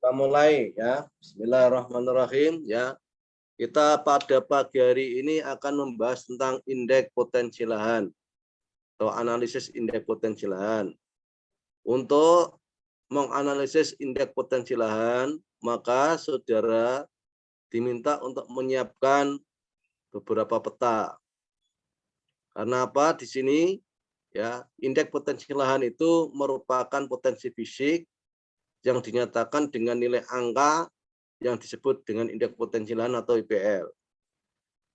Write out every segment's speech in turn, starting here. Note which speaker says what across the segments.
Speaker 1: kita mulai ya. Bismillahirrahmanirrahim ya. Kita pada pagi hari ini akan membahas tentang indeks potensi lahan atau analisis indeks potensi lahan. Untuk menganalisis indeks potensi lahan, maka saudara diminta untuk menyiapkan beberapa peta. Karena apa? Di sini ya, indeks potensi lahan itu merupakan potensi fisik yang dinyatakan dengan nilai angka yang disebut dengan indeks potensi lahan atau IPL.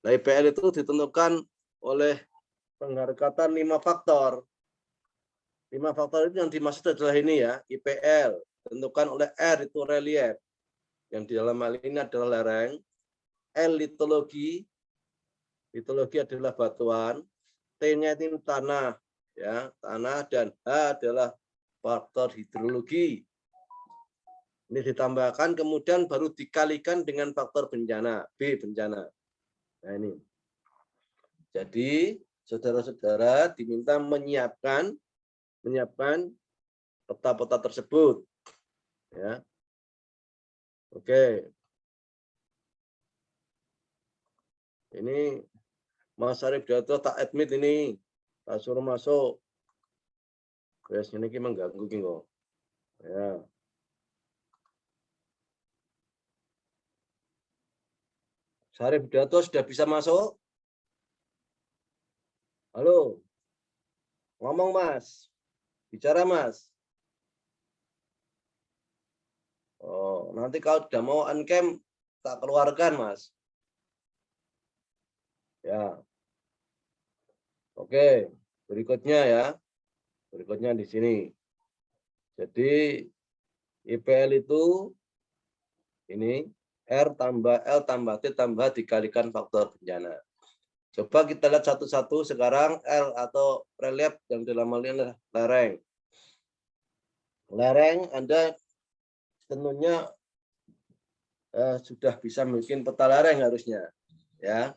Speaker 1: Nah, IPL itu ditentukan oleh penghargaan 5 faktor. 5 faktor itu yang dimaksud adalah ini ya, IPL. Ditentukan oleh R itu relief, yang di dalam hal ini adalah lereng. L litologi, litologi adalah batuan. T-nya itu tanah, ya, tanah, dan H adalah faktor hidrologi. Ini ditambahkan kemudian baru dikalikan dengan faktor bencana, B bencana. Nah ini. Jadi saudara-saudara diminta menyiapkan peta-peta tersebut. Ya. Oke. Ini Mas Arif Dato tak admit ini. Tak suruh masuk. Wes ini mengganggu kok. Ya. Sarif Dato sudah bisa masuk? Halo. Ngomong Mas. Bicara Mas. Oh, nanti kalau sudah mau on-cam tak keluarkan Mas. Ya. Oke, berikutnya ya. Berikutnya di sini. Jadi IPL itu ini R tambah L tambah T tambah dikalikan faktor bencana. Coba kita lihat satu-satu sekarang. L atau relief yang dalam hal ini adalah lereng. Lereng Anda tentunya sudah bisa bikin peta lereng harusnya. Ya.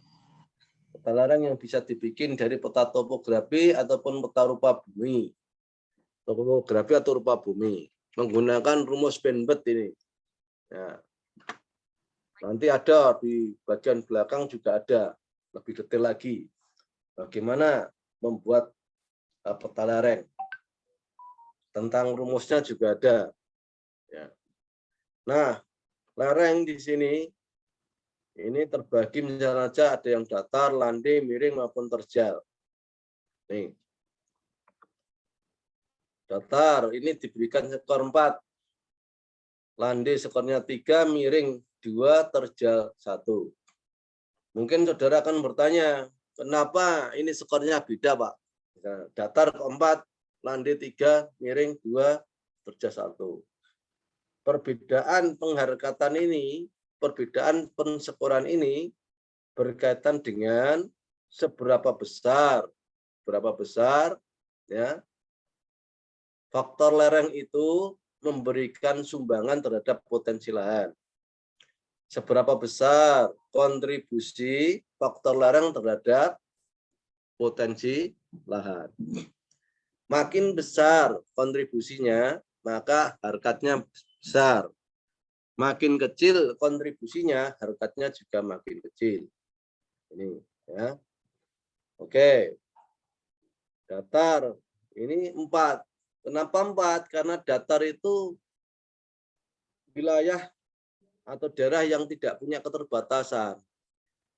Speaker 1: Peta lereng yang bisa dibikin dari peta topografi ataupun peta rupa bumi. Topografi atau rupa bumi. Menggunakan rumus Penbet ini. Ya. Nanti ada di bagian belakang juga ada lebih detail lagi bagaimana membuat peta lereng. Tentang rumusnya juga ada. Ya. Nah, lereng di sini ini terbagi misalnya saja ada yang datar, landai, miring maupun terjal. Nih. Datar ini diberikan skor 4. Landai skornya 3, miring 2, terjal 1. Mungkin saudara akan bertanya, kenapa ini skornya beda, Pak? Nah, datar 4, landai 3, miring 2, terjal 1. Perbedaan penghargaan ini, perbedaan penskoran ini berkaitan dengan seberapa besar ya faktor lereng itu memberikan sumbangan terhadap potensi lahan. Seberapa besar kontribusi faktor lereng terhadap potensi lahan. Makin besar kontribusinya, maka harkatnya besar. Makin kecil kontribusinya, harkatnya juga makin kecil. Ini ya. Oke. Datar ini 4. Kenapa 4? Karena datar itu wilayah atau daerah yang tidak punya keterbatasan.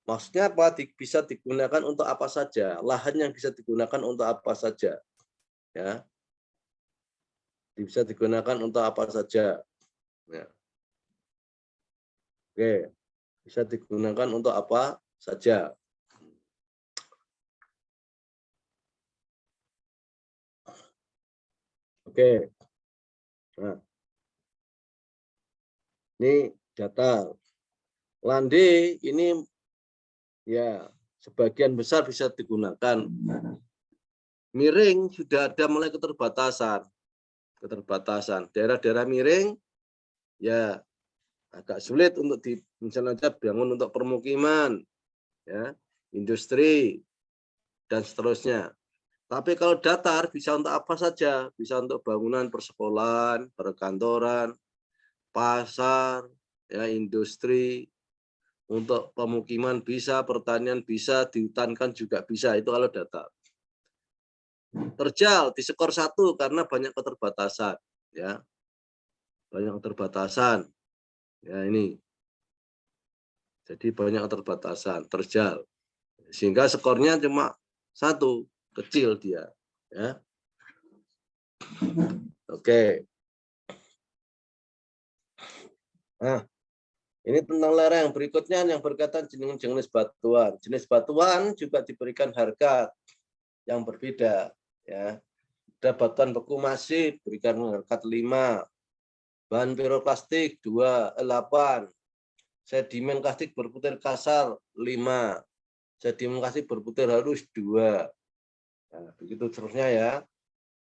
Speaker 1: Maksudnya apa? Bisa digunakan untuk apa saja. Lahan yang bisa digunakan untuk apa saja. Ya. Bisa digunakan untuk apa saja. Ya. Oke. Bisa digunakan untuk apa saja. Oke. Nah. Ini data. Landai ini ya sebagian besar bisa digunakan. Miring sudah ada mulai keterbatasan. Daerah-daerah miring ya agak sulit untuk misalnya bangun untuk permukiman, ya, industri dan seterusnya. Tapi kalau datar bisa untuk apa saja, bisa untuk bangunan persekolahan, perkantoran, pasar, ya, industri, untuk pemukiman bisa, pertanian bisa, dihutankan juga bisa. Itu kalau data. Terjal di skor 1 karena banyak keterbatasan, ya. Banyak keterbatasan. Ya, ini. Jadi banyak keterbatasan, terjal. Sehingga skornya cuma 1, kecil dia, ya. Oke. Nah, ini tentang lereng. Berikutnya yang berkaitan dengan jenis batuan. Jenis batuan juga diberikan harga yang berbeda, ya. Ada batuan beku masif berikan harga 5, bahan piroklastik 8, sedimen kastik berputir kasar 5, sedimen kastik berputir halus 2. Nah, begitu terusnya, ya.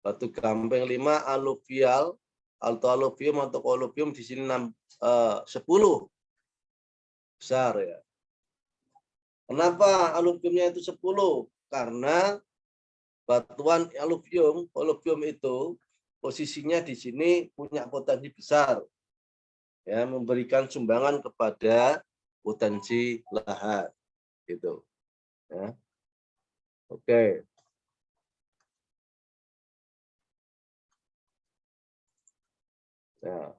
Speaker 1: Batu gamping 5, aluvial, alluvium atau koluvium di sini 10 besar, ya. Kenapa aluviumnya itu 10? Karena batuan koluvium itu posisinya di sini punya potensi besar, ya, memberikan sumbangan kepada potensi lahan, gitu, ya. Oke. Nah.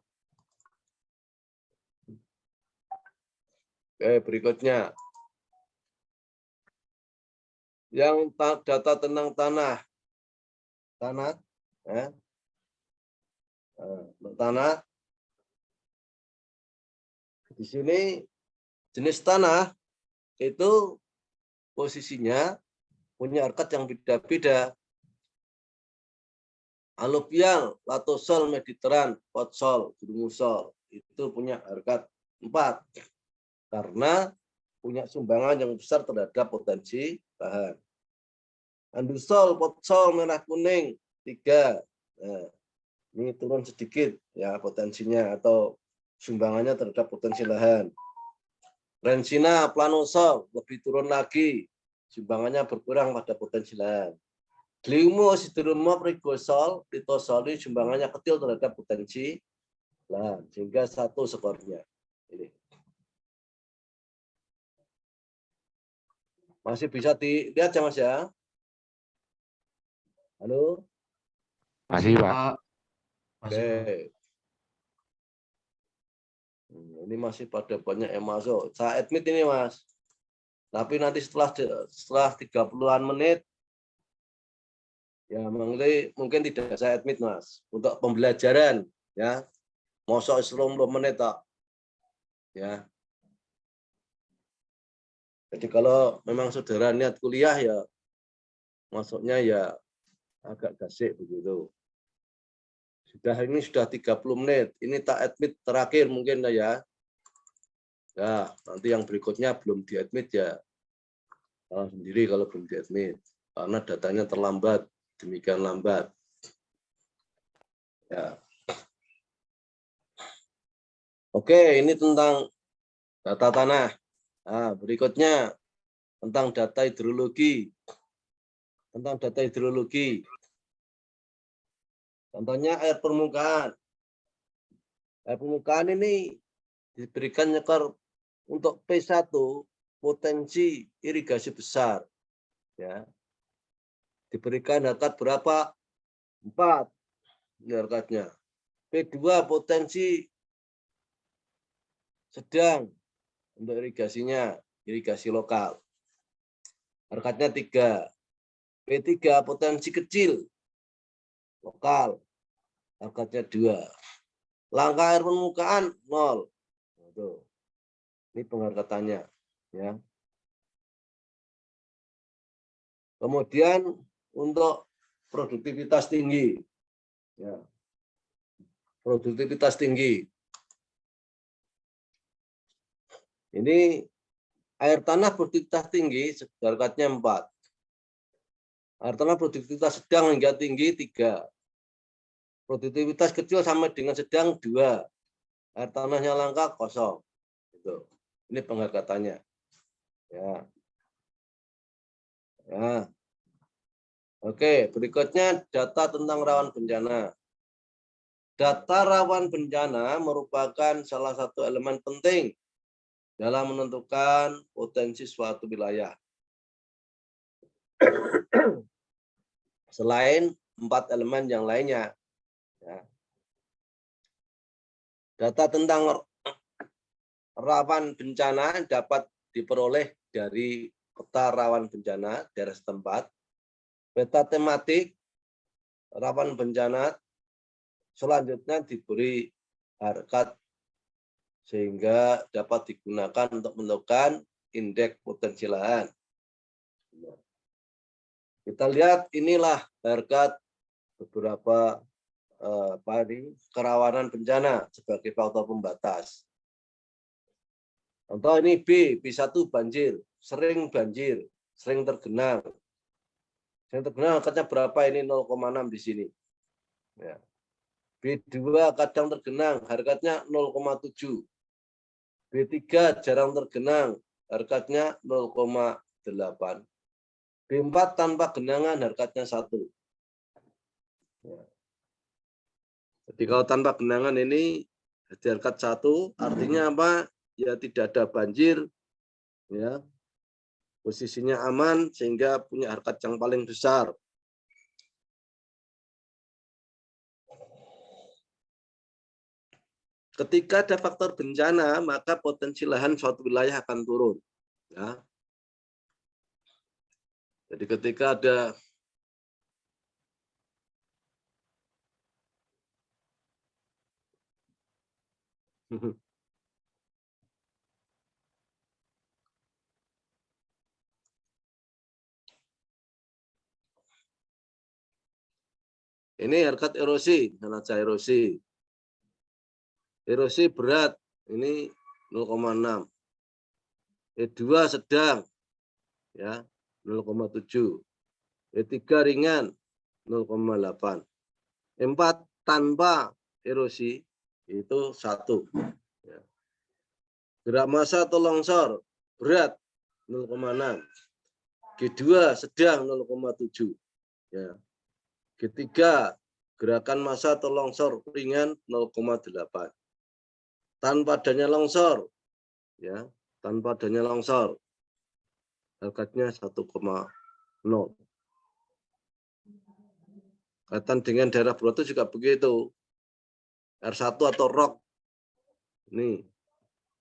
Speaker 1: Oke, berikutnya. Yang data tentang tanah. Ya. Tanah. Di sini jenis tanah itu posisinya punya harkat yang beda-beda. Aluvial, latosol, mediteran, potsol, gurmusol itu punya harkat 4 karena punya sumbangan yang besar terhadap potensi lahan. Andusol, potsol, merah kuning 3. Nah, ini turun sedikit, ya, potensinya atau sumbangannya terhadap potensi lahan. Rensina, planosol lebih turun lagi, sumbangannya berkurang pada potensi lahan. Gliumo, sideromo, prigosol, litosol ini sumbangannya kecil terhadap potensi lahan, sehingga 1 skornya. Ini. Masih bisa dilihat ya, Mas, ya? Halo?
Speaker 2: Masih, Pak.
Speaker 1: Oke. Ini masih pada banyak yang masuk. Saya admit ini, Mas. Tapi nanti setelah 30-an menit, ya, mungkin tidak saya admit, Mas. Untuk pembelajaran, ya. Mosok 10 menit, tak. Ya. Jadi kalau memang saudara niat kuliah, ya, masuknya ya agak gasik begitu. Ini sudah 30 menit. Ini tak admit terakhir mungkin, ya. Ya, nanti yang berikutnya belum diadmit, ya. Salah sendiri kalau belum diadmit. Karena datanya terlambat, demikian lambat. Ya. Oke, ini tentang data tanah. Nah, berikutnya tentang data hidrologi. Contohnya air permukaan. Air permukaan ini diberikan nyekar untuk P1 potensi irigasi besar, ya. Diberikan harkat berapa? 4 harkatnya. P2 potensi sedang untuk irigasinya, irigasi lokal. Harkatnya 3. P3 potensi kecil lokal. Harkatnya 2. Langkah air permukaan 0. Ini penghargatannya, ya. Kemudian untuk produktivitas tinggi, ya. Produktivitas tinggi. Ini air tanah produktivitas tinggi, harkatnya 4. Air tanah produktivitas sedang hingga tinggi 3. Produktivitas kecil sama dengan sedang 2. Air tanahnya langka 0. Gitu. Ini penghargatannya. Ya. Ya. Oke, berikutnya data tentang rawan bencana. Data rawan bencana merupakan salah satu elemen penting dalam menentukan potensi suatu wilayah. Selain 4 elemen yang lainnya. Ya. Data tentang rawan bencana dapat diperoleh dari peta rawan bencana daerah setempat, peta tematik rawan bencana, selanjutnya diberi harkat sehingga dapat digunakan untuk menentukan indeks potensi lahan. Kita lihat inilah harkat beberapa kerawanan bencana sebagai faktor pembatas. Contoh ini B1 banjir, sering tergenang. Sering tergenang harganya berapa ini 0,6 di sini. Ya. B2 kadang tergenang, harganya 0,7. B3 jarang tergenang, harganya 0,8. B4 tanpa genangan, harganya 1. Ya. Jadi kalau tanpa genangan ini harkat 1, artinya apa? Ya tidak ada banjir, ya posisinya aman sehingga punya harkat yang paling besar. Ketika ada faktor bencana, maka potensi lahan suatu wilayah akan turun. Ya. Jadi ketika ada ini harkat erosi, neraca erosi. Erosi berat ini 0,6. E2 sedang ya 0,7. E3 ringan 0,8. E4 tanpa erosi itu 1. Ya. Gerak massa atau longsor berat 0,6. G2 sedang 0,7. Ya. G3 gerakan massa atau longsor ringan 0,8. Tanpa adanya longsor, ya, tanpa adanya longsor, harganya 1,0. Kaitan dengan daerah berbatu juga begitu. R1 atau rock, ini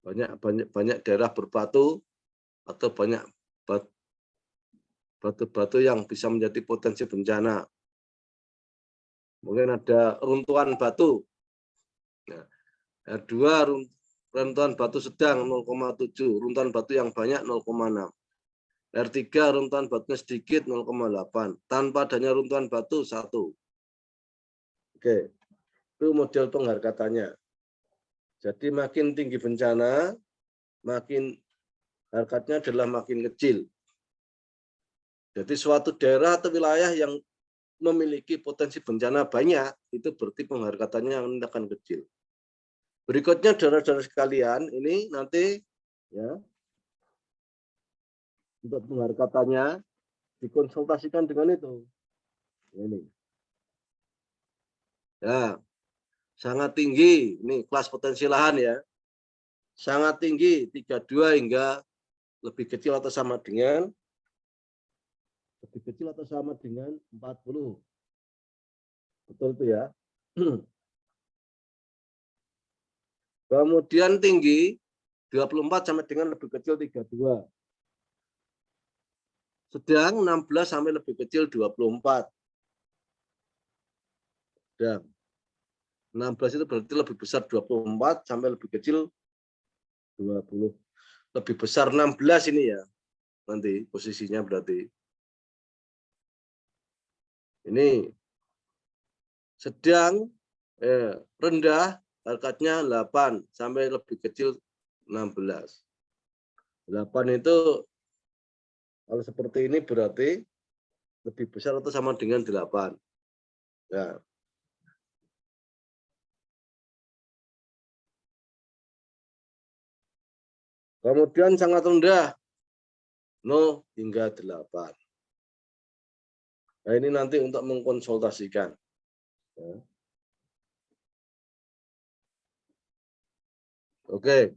Speaker 1: banyak daerah berbatu atau banyak batu-batu yang bisa menjadi potensi bencana. Mungkin ada runtuhan batu. Nah, R2 runtuhan batu sedang 0,7, runtuhan batu yang banyak 0,6. R3 runtuhan batunya sedikit 0,8, tanpa adanya runtuhan batu 1. Oke, itu model penghargatannya. Jadi makin tinggi bencana, makin harkatnya adalah makin kecil. Jadi suatu daerah atau wilayah yang memiliki potensi bencana banyak, itu berarti penghargatannya akan kecil. Berikutnya saudara-saudara sekalian, ini nanti ya untuk penghargatannya dikonsultasikan dengan itu. Ini. Ya, sangat tinggi, ini kelas potensi lahan ya. Sangat tinggi 32 hingga lebih kecil atau sama dengan 40. Betul itu ya. Kemudian tinggi 24 sampai dengan lebih kecil 32. Sedang 16 sampai lebih kecil 24. Dan 16 itu berarti lebih besar 24 sampai lebih kecil 20. Lebih besar 16 ini ya. Nanti posisinya berarti. Ini sedang rendah harganya 8 sampai lebih kecil 16. 8 itu kalau seperti ini berarti lebih besar atau sama dengan 8. Ya. Kemudian sangat rendah 0 hingga 8. Nah, ini nanti untuk mengkonsultasikan. Ya. Oke.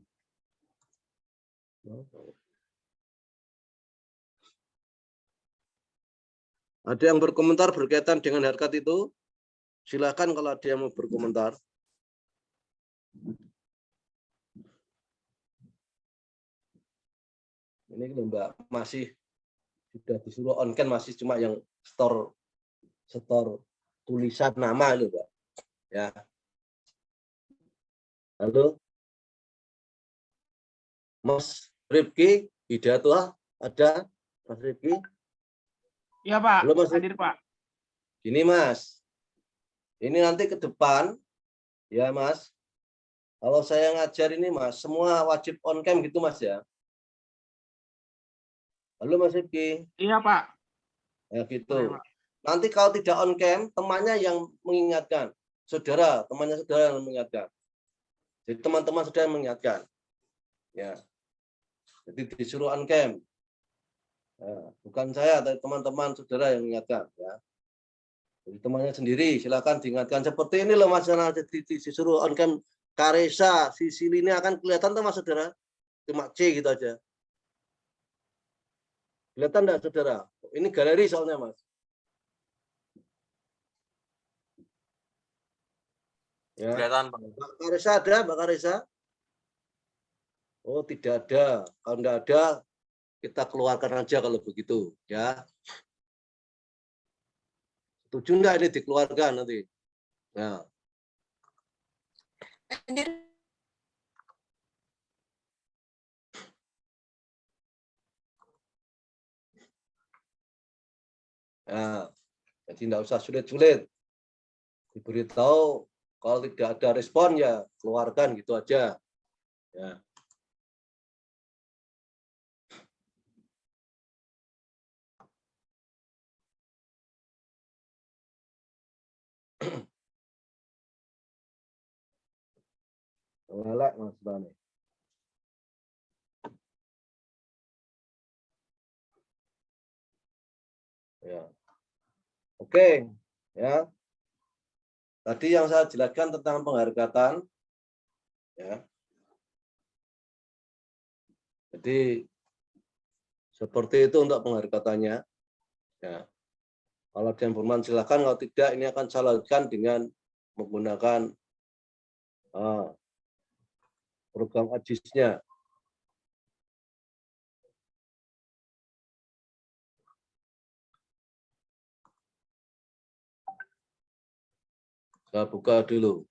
Speaker 1: Ada yang berkomentar berkaitan dengan harkat itu? Silakan kalau ada yang mau berkomentar. Ini Mbak masih sudah disuruh on kan masih cuma yang store tulisan nama itu, Mbak. Ya. Halo. Mas Rifki, pidato ada Mas Rifki?
Speaker 3: Iya Pak,
Speaker 1: Halo, Mas
Speaker 3: hadir Pak.
Speaker 1: Gini Mas, ini nanti ke depan, ya Mas, kalau saya ngajar ini Mas, semua wajib on cam gitu Mas ya. Halo Mas Rifki.
Speaker 3: Iya Pak.
Speaker 1: Ya gitu.
Speaker 3: Boleh, Pak.
Speaker 1: Nanti kalau tidak on cam, temannya yang mengingatkan. Saudara, temannya saudara yang mengingatkan. Jadi teman-teman saudara yang mengingatkan. Ya. Jadi disuruh on cam. Ya, bukan saya, tapi teman-teman saudara yang mengingatkan. Ya. Jadi temannya sendiri, silakan diingatkan. Seperti ini loh Mas, jadi disuruh on cam Karesa, Sisili ini akan kelihatan tuh Mas saudara. Cuma C gitu aja. Kelihatan enggak saudara? Ini galeri soalnya Mas. Ya.
Speaker 4: Kelihatan, Pak.
Speaker 1: Mbak Karesa ada, Mbak Karesa? Oh, tidak ada. Kalau enggak ada, kita keluarkan aja kalau begitu, ya. Setuju enggak ini dikeluarkan nanti? Ya. Ya. Jadi enggak usah sulit-sulit. Diberitahu kalau tidak ada respon ya keluarkan gitu aja. Ya. Ngelak Mas Bani. Ya. Oke, ya. Tadi yang saya jelaskan tentang penghargaan, ya. Jadi seperti itu untuk penghargaannya. Ya. Kalau ada informan silakan, kalau tidak ini akan saya lakukan dengan menggunakan program AJIS-nya. Saya buka dulu.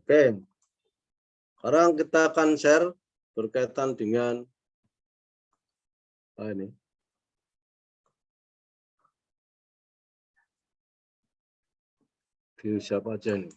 Speaker 1: Oke. Sekarang kita akan share berkaitan dengan ini. View siapa aja nih?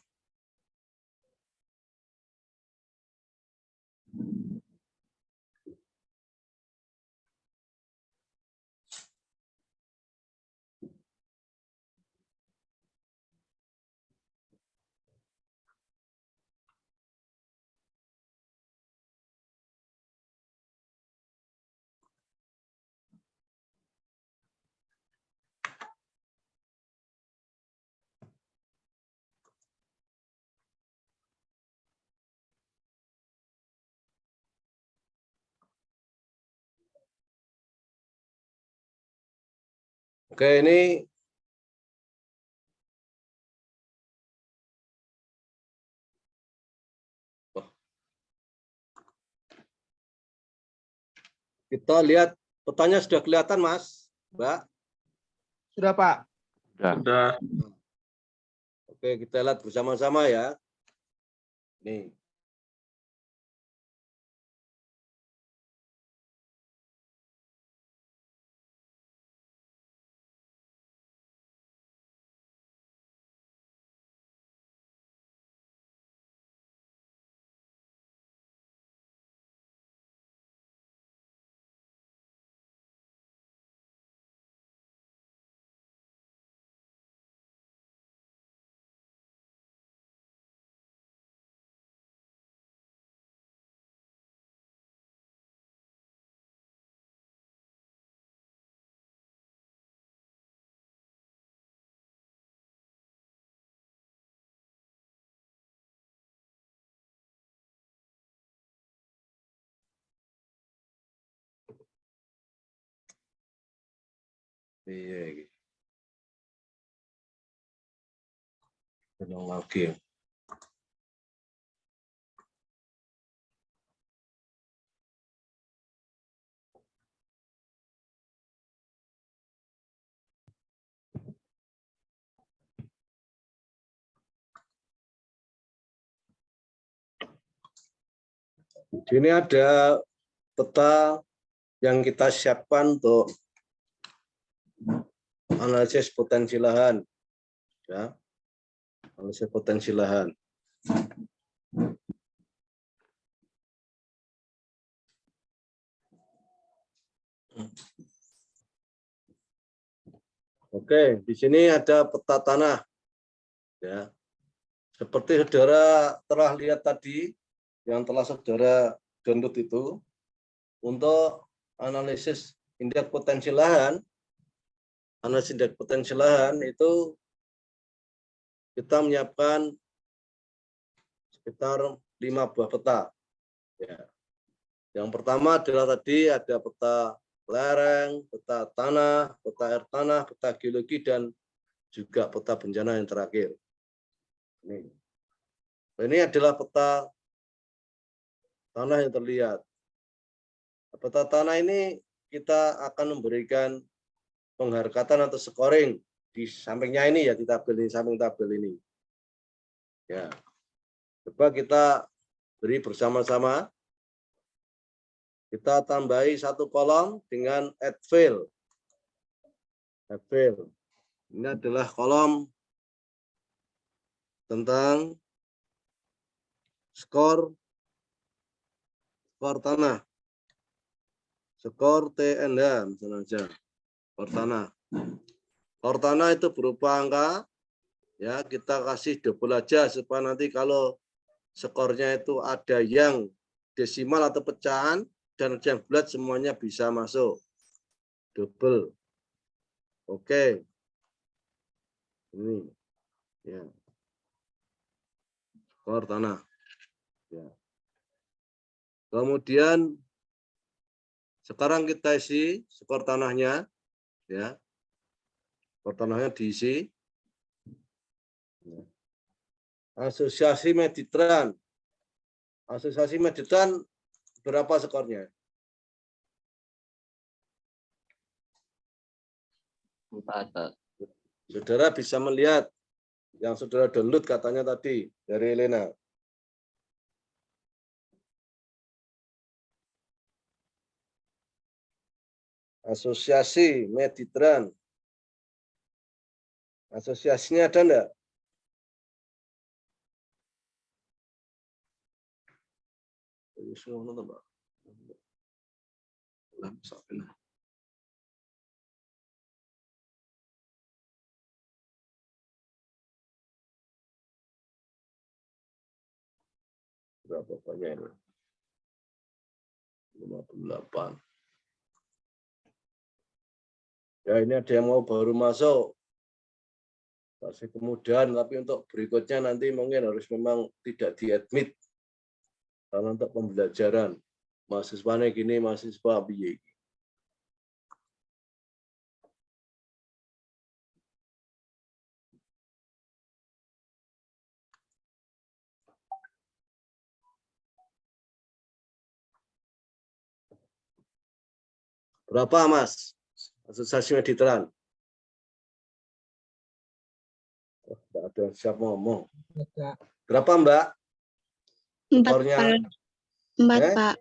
Speaker 1: Oke, ini kita lihat petanya sudah kelihatan, Mas, Mbak.
Speaker 3: Sudah, Pak.
Speaker 2: Sudah.
Speaker 1: Oke, kita lihat bersama-sama ya. Nih. Iya, lagi. Ini ada peta yang kita siapkan untuk analisis potensi lahan, ya, analisis potensi lahan. Oke, di sini ada peta tanah, ya, seperti saudara telah lihat tadi, yang telah saudara download itu, untuk analisis indeks potensi lahan. Analisis indeks potensi lahan itu kita menyiapkan sekitar 5 buah peta. Ya. Yang pertama adalah tadi ada peta lereng, peta tanah, peta air tanah, peta geologi, dan juga peta bencana yang terakhir. Ini adalah peta tanah yang terlihat. Peta tanah ini kita akan memberikan penghargaan atau scoring di sampingnya ini ya, di tabel ini, samping tabel ini. Ya. Coba kita beri bersama-sama. Kita tambahi satu kolom dengan add field. Add field. Ini adalah kolom tentang skor tanah. Skor TNH misalnya aja. Skor tanah. Skor tanah itu berupa angka, ya, kita kasih double aja supaya nanti kalau skornya itu ada yang desimal atau pecahan dan yang bulat semuanya bisa masuk. Double. Oke. Ini, ya, skor tanah. Ya. Kemudian sekarang kita isi skor tanahnya, ya. Skor tanahnya diisi. Asosiasi Meditran. Asosiasi Meditran berapa skornya? Saudara bisa melihat yang saudara download katanya tadi dari Elena. Asosiasi Meditran. Asosiasinya ada enggak? Berapa banyak ini? 58. Ya, ini ada yang mau baru masuk. Masih kemudian, tapi untuk berikutnya nanti mungkin harus memang tidak diadmit. Karena untuk pembelajaran. Mahasiswanya gini, mahasiswa biye. Berapa, Mas? Asosiasi Meditran. Oh, tidak ada siapa ngomong. Berapa, Mbak?
Speaker 4: 4,
Speaker 1: Skornya?
Speaker 4: Pak. 4,
Speaker 1: Eh?
Speaker 4: Pak.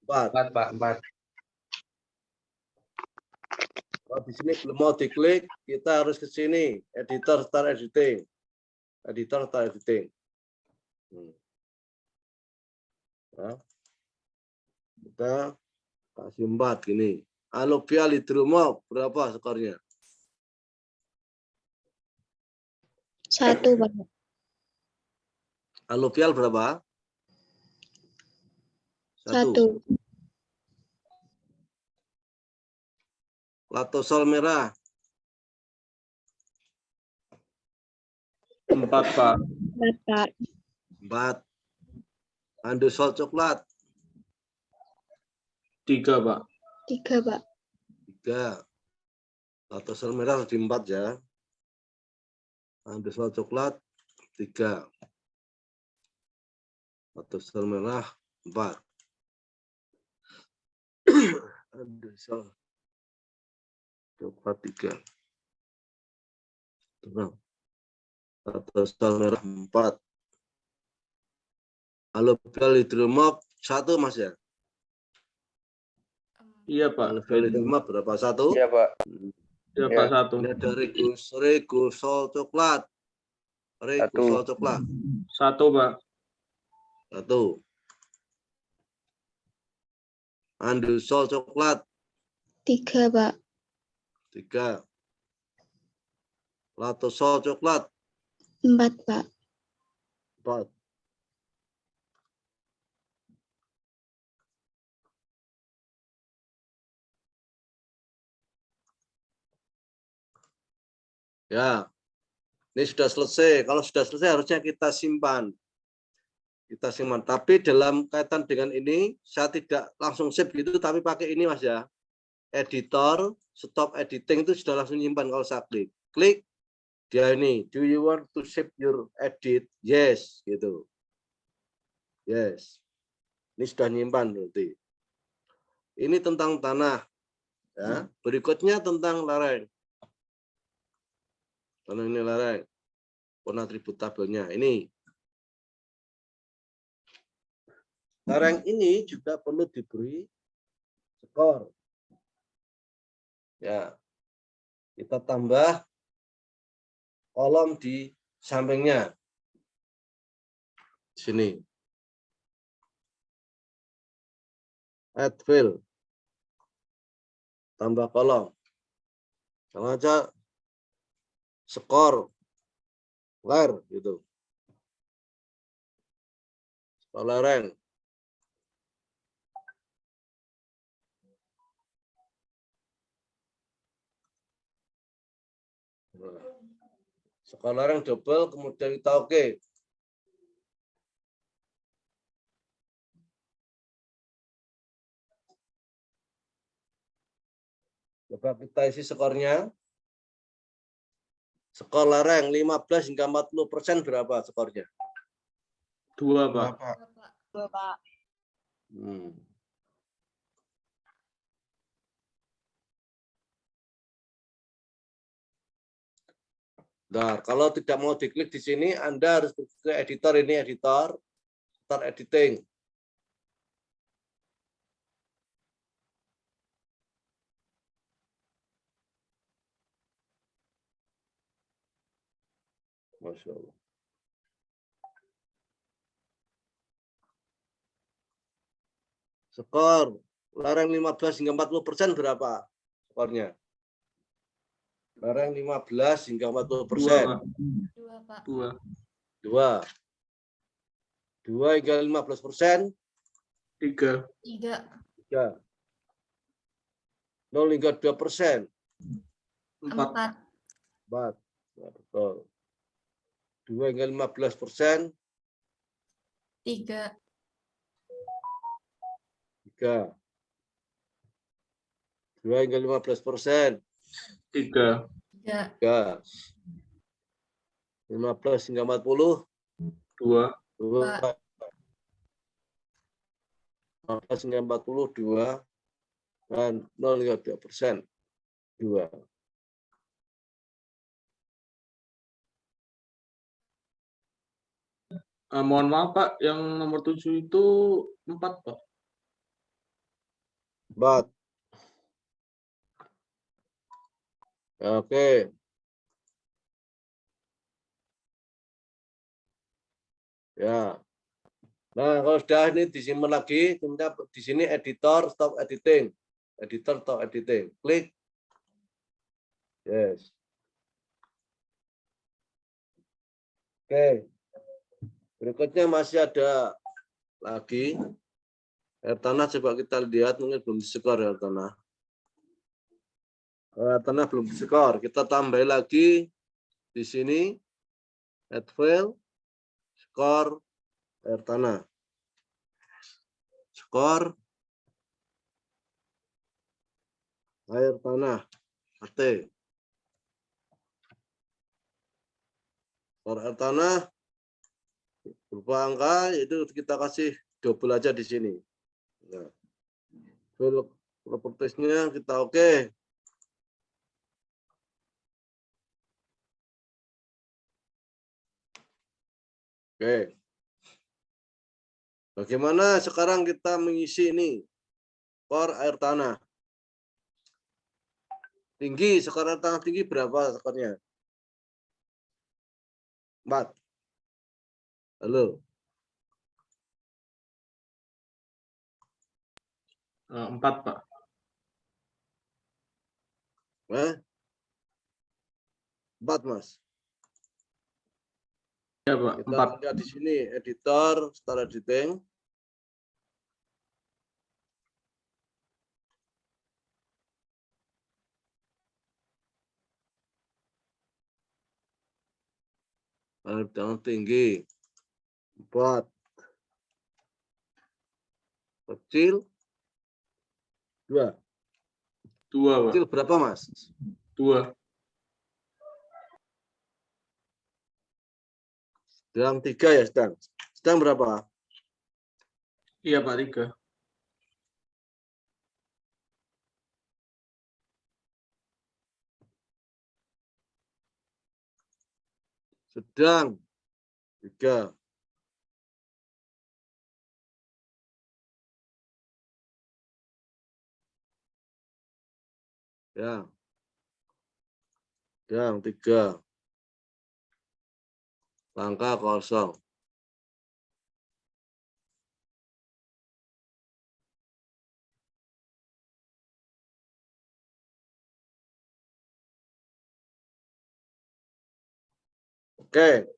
Speaker 1: 4.
Speaker 3: Pak. 4.
Speaker 1: Kalau di sini belum mau diklik, kita harus ke sini. Editor, start editing. Editor, start editing. Nah, kita kasih 4 gini. Alobia Lidrumov, berapa skornya?
Speaker 4: 1, Pak.
Speaker 1: Alobial berapa? 1.
Speaker 4: 1.
Speaker 1: Latosol merah.
Speaker 3: 4, Pak.
Speaker 4: 4, Pak.
Speaker 1: 4. Andosol coklat.
Speaker 3: 3, Pak.
Speaker 4: 3, Pak.
Speaker 1: 3. Latosol merah di 4 ya. Andosol coklat 3. Latosol merah 4. Andosol coklat 3. Latosol merah 4. Alobial Lidrumov 1, Mas ya?
Speaker 3: Iya, Pak.
Speaker 1: Alobial Lidrumov berapa? 1?
Speaker 5: Iya, Pak.
Speaker 3: Iya, Pak. 1.
Speaker 1: Ini ada regusol coklat. Regusol coklat.
Speaker 3: 1, Pak.
Speaker 1: 1. Andosol coklat
Speaker 4: 3, Pak.
Speaker 1: 3. Latosol coklat
Speaker 4: 4, Pak.
Speaker 1: 4. Ya, ini sudah selesai. Kalau sudah selesai harusnya kita simpan. Kita simpan. Tapi dalam kaitan dengan ini, saya tidak langsung save gitu, tapi pakai ini, Mas ya. Editor, stop editing itu sudah langsung nyimpan kalau saya klik. Klik, dia ini. Do you want to save your edit? Yes, gitu. Yes. Ini sudah nyimpan berarti. Ini tentang tanah. Ya. Berikutnya tentang lereng. Karena ini lereng. Pun atribut tabelnya. Ini. Lereng ini juga perlu diberi skor. Ya. Kita tambah kolom di sampingnya. Sini. Add fill. Tambah kolom. Jangan aja skor ler gitu. Skor lereng. Skor lereng double kemudian kita oke. Coba kita isi skornya. Skor lereng 15 hingga 40% berapa skornya?
Speaker 3: 2, Pak.
Speaker 4: 2, Pak.
Speaker 1: Nah, kalau tidak mau diklik di sini, Anda harus ke editor ini, editor, start editing. Masya Allah. Skor lereng 15 hingga 40% berapa skornya? Lereng 15 hingga 40%.
Speaker 4: 2, Pak.
Speaker 3: 2.
Speaker 1: 2. 2 hingga 15%.
Speaker 3: 3.
Speaker 4: 3.
Speaker 1: 3. 0 hingga 2%.
Speaker 3: 4.
Speaker 1: 4. Ya, betul. 2 hingga 15%.
Speaker 4: 3.
Speaker 1: 3. 2 hingga 15%.
Speaker 3: 3.
Speaker 4: 3.
Speaker 1: 3. 15 hingga 40.
Speaker 3: 2.
Speaker 1: 2. 15 hingga 40. 2. Dan 0 hingga 2%. 2.
Speaker 3: Mohon maaf Pak, yang nomor 7 itu 4 Pak.
Speaker 1: 4. Oke. Ya. Nah, kalau sudah ini disimpan lagi, kemudian di sini editor, stop editing. Editor, stop editing. Klik. Yes. Oke. Berikutnya masih ada lagi. Air tanah coba kita lihat, mungkin belum diskor air tanah. Air tanah belum diskor. Kita tambah lagi di sini. Add file. Skor air tanah. Skor air tanah. AT. Skor air tanah berupa angka, itu kita kasih double aja di sini. Nah, file propertiesnya kita oke. Oke. Bagaimana sekarang kita mengisi ini? Skor air tanah. Tinggi, skor air tanah tinggi berapa skornya? 4. Halo.
Speaker 3: 4 Pak.
Speaker 1: Eh? 4, Mas.
Speaker 3: Ya Pak,
Speaker 1: Kita
Speaker 3: 4.
Speaker 1: lihat di sini editor, start editing. Air tanah tinggi. 4. Kecil 2.
Speaker 3: 2 Pak.
Speaker 1: Kecil berapa, Mas?
Speaker 3: 2.
Speaker 1: Sedang 3 ya, sedang. Sedang berapa?
Speaker 3: Iya Pak, 3.
Speaker 1: Sedang 3. Ya. Sedang 3. Angka kosong. Oke.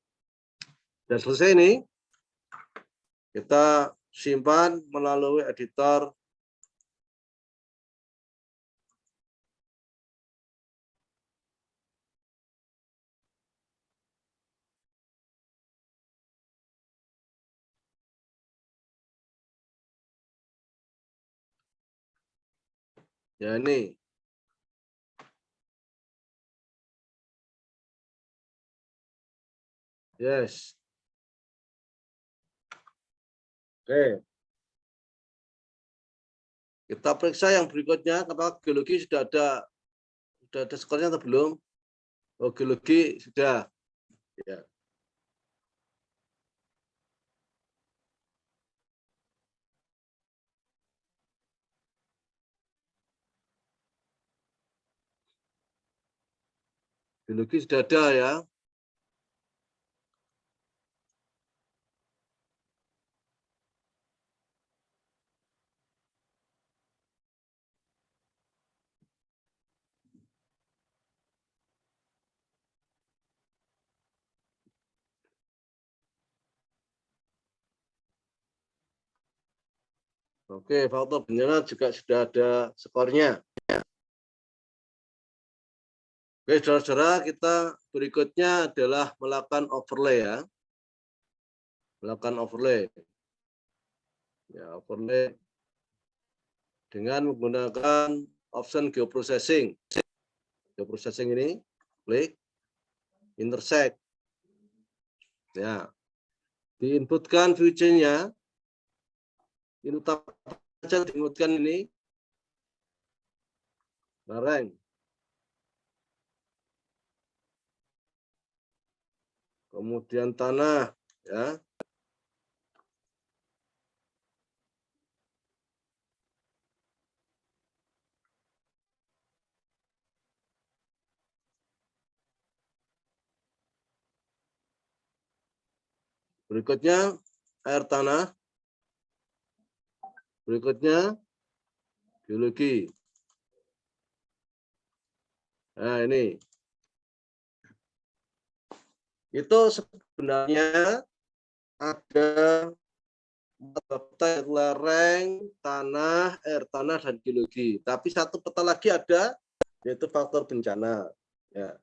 Speaker 1: Sudah selesai nih. Kita simpan melalui editor. Ya, ini. Yes. Oke. Kita periksa yang berikutnya, apakah geologi sudah ada skornya atau belum? Oh, geologi sudah. Ya. Geologi sudah ada ya. Oke, faktor bencana juga sudah ada skornya. Oke, saudara-saudara, kita berikutnya adalah melakukan overlay ya. Melakukan overlay. Ya, overlay dengan menggunakan option geoprocessing. Geoprocessing ini klik intersect. Ya. Diinputkan future-nya. Ini saja diinputkan ini. Lereng. Kemudian tanah ya. Berikutnya air tanah. Berikutnya geologi. Nah, ini. Itu sebenarnya ada peta lereng, tanah, air tanah, dan geologi. Tapi satu peta lagi ada, yaitu faktor bencana. Ya.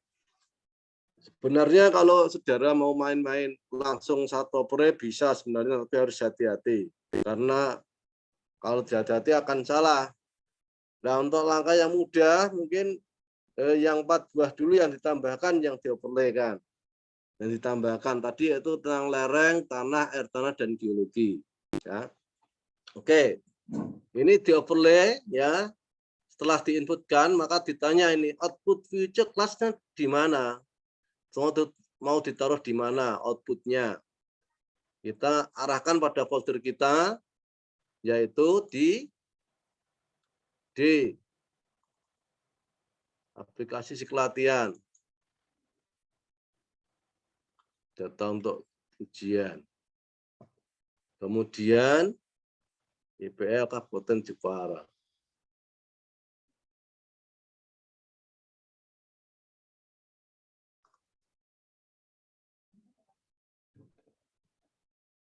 Speaker 1: Sebenarnya kalau saudara mau main-main langsung satu overlay bisa sebenarnya, tapi harus hati-hati. Karena kalau tidak hati-hati akan salah. Nah, untuk langkah yang mudah, mungkin yang 4 buah dulu yang ditambahkan, yang di-overlay kan. Yang ditambahkan tadi yaitu tentang lereng, tanah, air tanah, dan geologi. Ya. Oke, ini di-overlay ya. Setelah diinputkan, maka ditanya ini output future class-nya di mana? Mau ditaruh di mana outputnya? Kita arahkan pada folder kita, yaitu di aplikasi Siklatian. Data untuk ujian. Kemudian IPL Kabupaten Jepara.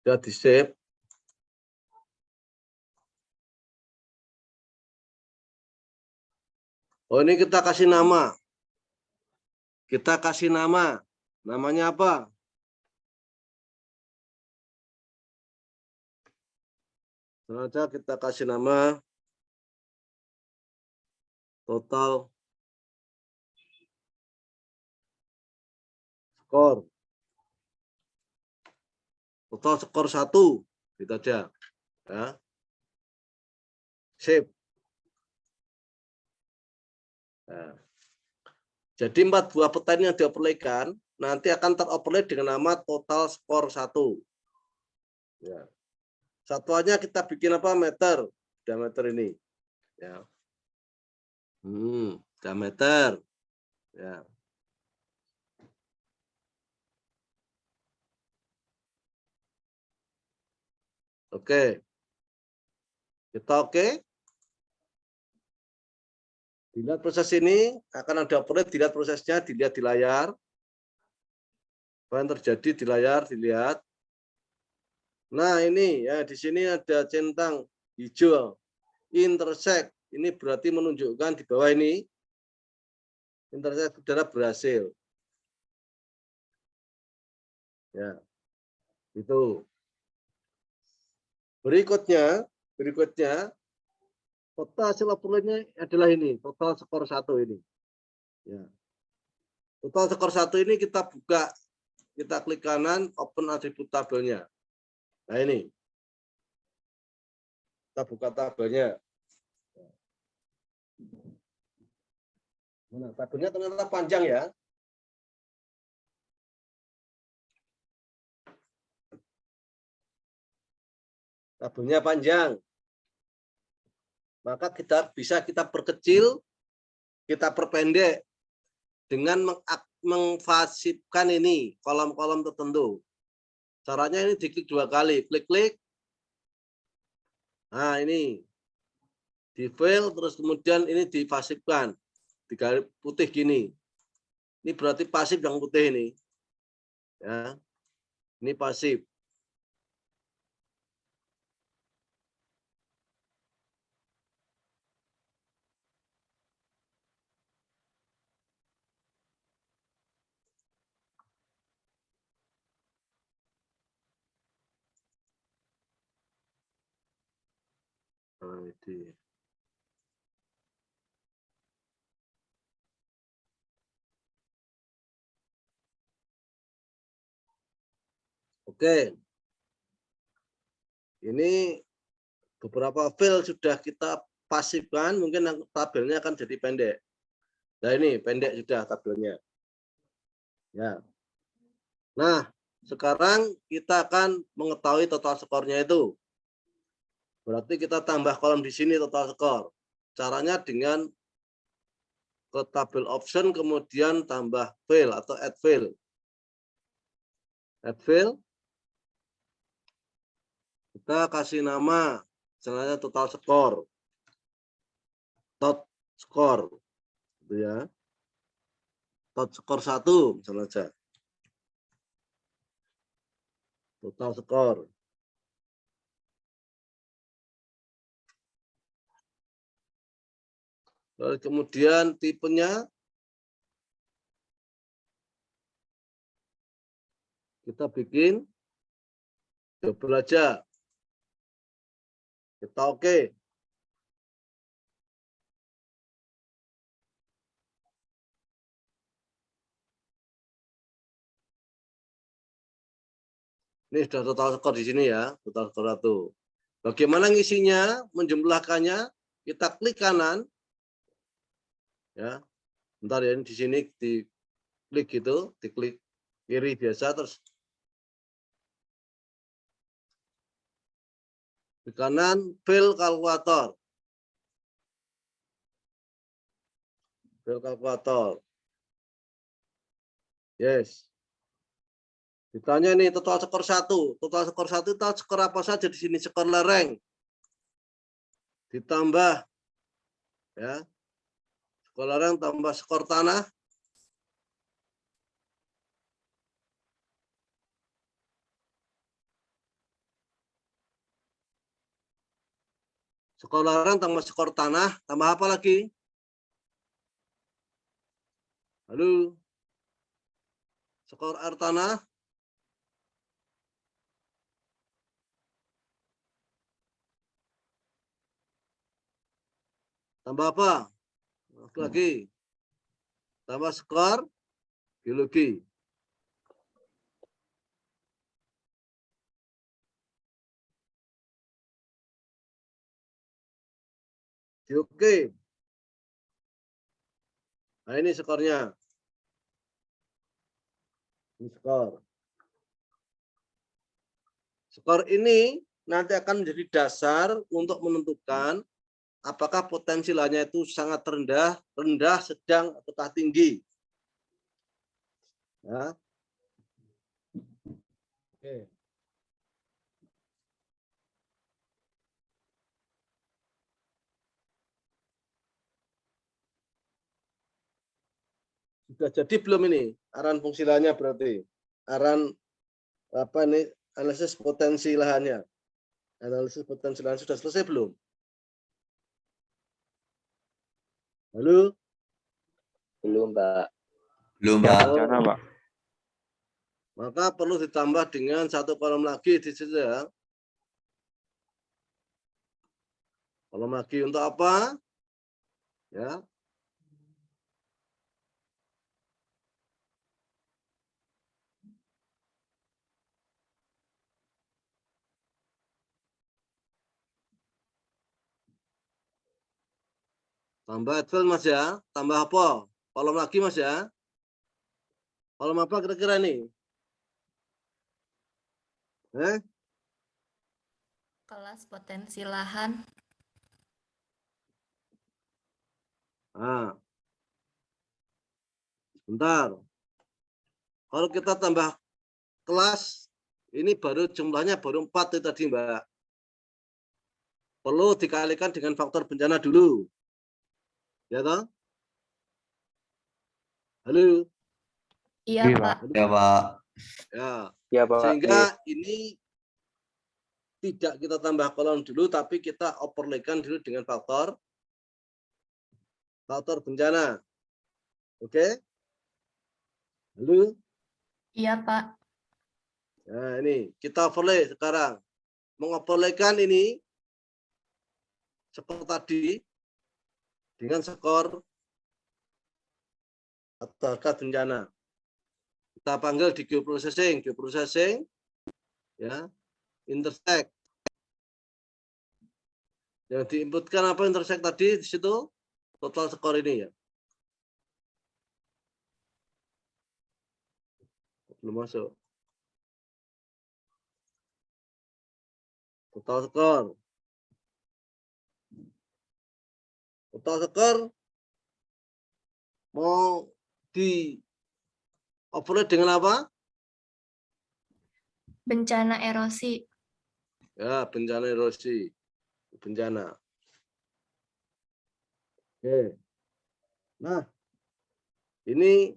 Speaker 1: Sudah di-save. Oh, ini kita kasih nama. Kita kasih nama. Namanya apa? Sengaja kita kasih nama total skor. Total skor 1. Gitu aja. Ya. Save. Nah. Jadi 4 buah peta ini yang dioperasikan nanti akan teroperasi dengan nama total skor 1. Ya. Satuannya kita bikin apa? Meter. Diameter ini. Ya. Diameter. Ya. Oke. Kita oke. Dilihat proses ini akan ada operate, dilihat prosesnya, dilihat di layar. Apa yang terjadi di layar dilihat. Nah, ini ya di sini ada centang hijau intersect. Ini berarti menunjukkan di bawah ini intersect saudara berhasil. Ya. Itu. Berikutnya peta hasil operasinya adalah ini, total skor 1 ini. Ya. Total skor 1 ini kita buka, kita klik kanan, open atribut tabelnya. Nah ini, kita buka tabelnya. Nah, tabelnya ternyata panjang ya. Tabelnya panjang. Maka kita perkecil, kita perpendek dengan mengfasifkan ini kolom-kolom tertentu. Caranya ini diklik 2 kali, klik-klik. Nah ini di file, terus kemudian ini dipasifkan, di garis putih gini. Ini berarti pasif yang putih ini. Ya, ini pasif. WD. Oke. Ini beberapa file sudah kita pasifkan, mungkin tabelnya akan jadi pendek. Nah ini pendek sudah tabelnya. Ya. Nah, sekarang kita akan mengetahui total skornya itu. Berarti kita tambah kolom di sini total skor. Caranya dengan ke tabel option kemudian tambah file atau add file. Add file. Kita kasih nama misalnya total skor. Tot skor. Gitu ya. Tot skor 1 misalnya aja. Total skor. Lalu kemudian tipenya kita bikin double aja. Kita oke. Ini sudah total skor di sini ya, total skor 1. Bagaimana ngisinya, menjumlahkannya? Kita klik kanan. Ya. Bentar ya, di sini diklik gitu, diklik kiri biasa terus di kanan file kalkulator. File kalkulator. Yes. Ditanya nih total skor 1. Total skor 1 itu skor apa saja di sini? Skor lereng. Ditambah ya. Skor lereng tambah skor tanah. Skor lereng tambah skor tanah, tambah apa lagi? Halo. Skor air tanah. Tambah apa? Lagi. Tambah skor biologi. Oke. Nah ini skornya. Ini skor. Skor ini nanti akan menjadi dasar untuk menentukan apakah potensi lahannya itu sangat rendah, sedang, ataukah tinggi. Ya. Oke. Sudah jadi belum ini aran fungsi lahannya berarti? Aran apa ini analisis potensi lahannya? Analisis potensi lahan sudah selesai belum? Halo?
Speaker 5: Belum, Pak.
Speaker 2: Belum,
Speaker 1: Pak.
Speaker 2: Rencana, Pak.
Speaker 1: Maka perlu ditambah dengan satu kolom lagi di situ ya. Kolom lagi untuk apa? Ya. Tambah advance Mas ya. Tambah apa? Kolom lagi Mas ya. Kolom apa kira-kira nih?
Speaker 6: Kelas potensi lahan.
Speaker 1: Nah. Bentar. Kalau kita tambah kelas, ini baru jumlahnya baru 4 itu tadi Mbak. Perlu dikalikan dengan faktor bencana dulu. Ya toh? Halo?
Speaker 6: Iya,
Speaker 2: Iya,
Speaker 6: Pak.
Speaker 5: Ya, Pak.
Speaker 1: Ya.
Speaker 5: Ya, Pak.
Speaker 1: Sehingga ini tidak kita tambah kolom dulu, tapi kita overlaykan dulu dengan faktor bencana. Oke? Halo?
Speaker 6: Iya, Pak.
Speaker 1: Nah, ini kita overlay sekarang. Mengoverlaykan ini skor tadi dengan skor atau harga bencana. Kita panggil di geoprocessing, ya, intersect. Yang diinputkan apa intersect tadi di situ total skor ini ya. Belum masuk. Total skor. Total skor mau di overlay dengan apa?
Speaker 6: Bencana erosi.
Speaker 1: Ya, bencana erosi. Bencana. Oke. Nah, ini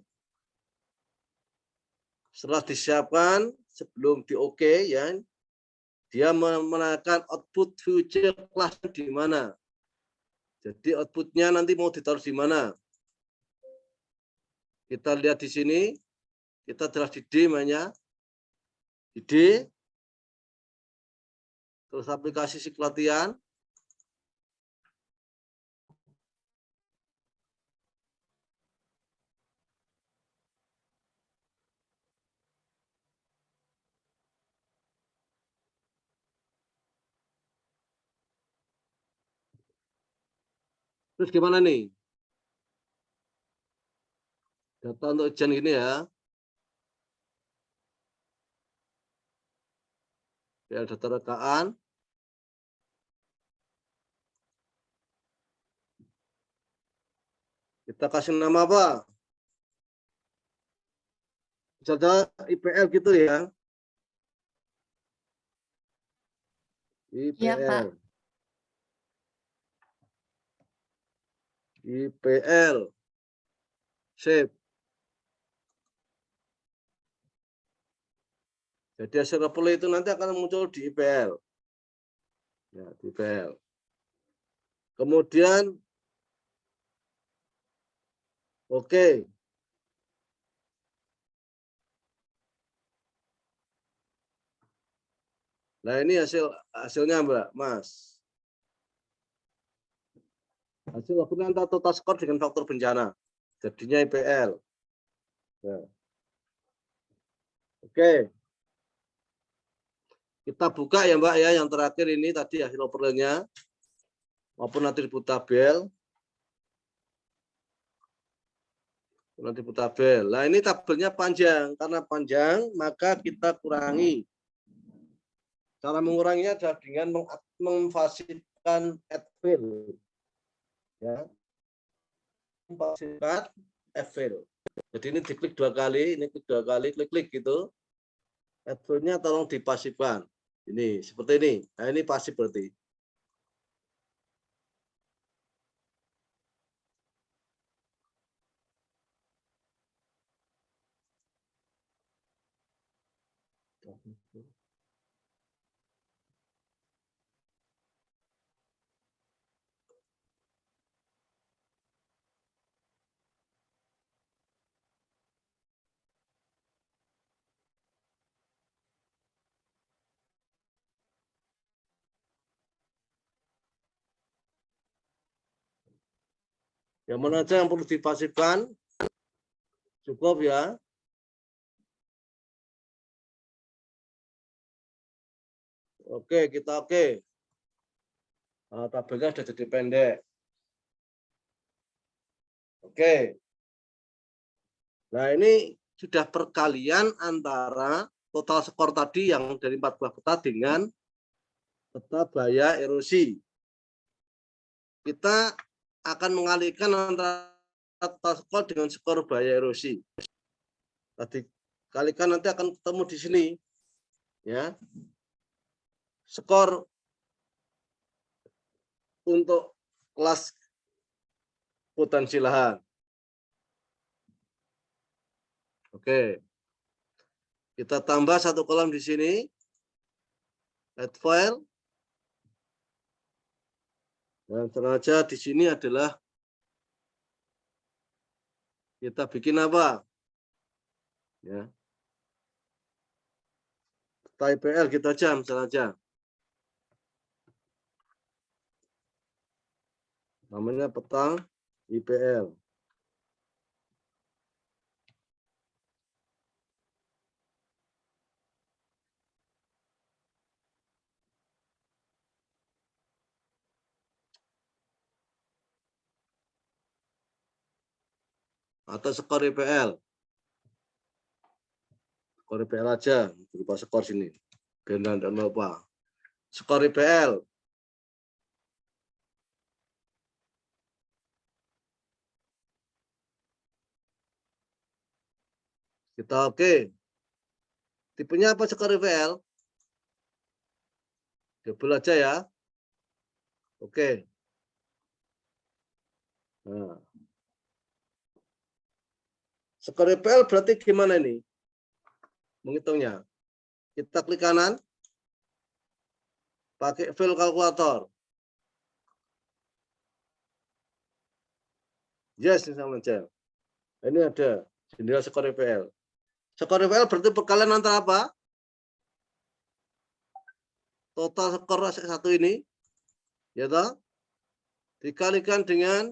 Speaker 1: setelah disiapkan sebelum di oke ya, dia menekan output future class di mana. Jadi outputnya nanti mau ditaruh di mana? Kita lihat di sini, kita telah di D namanya, di D, terus aplikasi si pelatihan. Terus gimana nih? Data untuk ujian gini ya. Ya, data rekaan. Kita kasih nama apa? Misalnya IPL gitu ya.
Speaker 6: Iya, Pak.
Speaker 1: IPL. Save. Jadi hasil reply itu nanti akan muncul di IPL. Ya, di IPL. Kemudian, oke. Nah, ini hasilnya, Mbak, Mas. Hasil laporan total skor dengan faktor bencana. Jadinya IPL. Ya. Oke. Kita buka ya, Mbak, ya. Yang terakhir ini tadi hasil overlay-nya. Maupun atribut tabel. Nah, ini tabelnya panjang. Karena panjang, maka kita kurangi. Cara menguranginya adalah dengan memfasilitkan add fill. Ya. Memfasilitkan add fill. Jadi ini diklik 2 kali, ini klik 2 kali, klik gitu. Add fill-nya tolong dipasifkan. Ini, seperti ini. Nah, ini pasif berarti. Yang mana aja yang perlu dipasifkan? Cukup ya. Oke, kita oke. Nah, tabelnya sudah jadi pendek. Oke. Nah, ini sudah perkalian antara total skor tadi yang dari 4 buah peta dengan peta bahaya erosi. Kita akan mengalihkan antara total skor dengan skor bahaya erosi. Tadi kalikan nanti akan ketemu di sini. Ya. Skor untuk kelas potensi lahan. Oke. Kita tambah 1 kolom di sini. Add file. Dan sengaja di sini adalah kita bikin apa? Ya. IPL gitu aja misalnya aja. Namanya petang IPL. Atau skor IPL. Skor IPL aja, berupa skor sini. Biar tidak lupa. Skor IPL. Kita oke. Tipenya apa skor IPL? Double aja ya. Oke. Nah. Skor IPL berarti gimana ini? Menghitungnya. Kita klik kanan. Pakai file kalkulator. Yes, ini sama aja. Ini ada jendela skor IPL. Skor IPL berarti perkalian antara apa? Total skor satu ini, ya toh, dikalikan dengan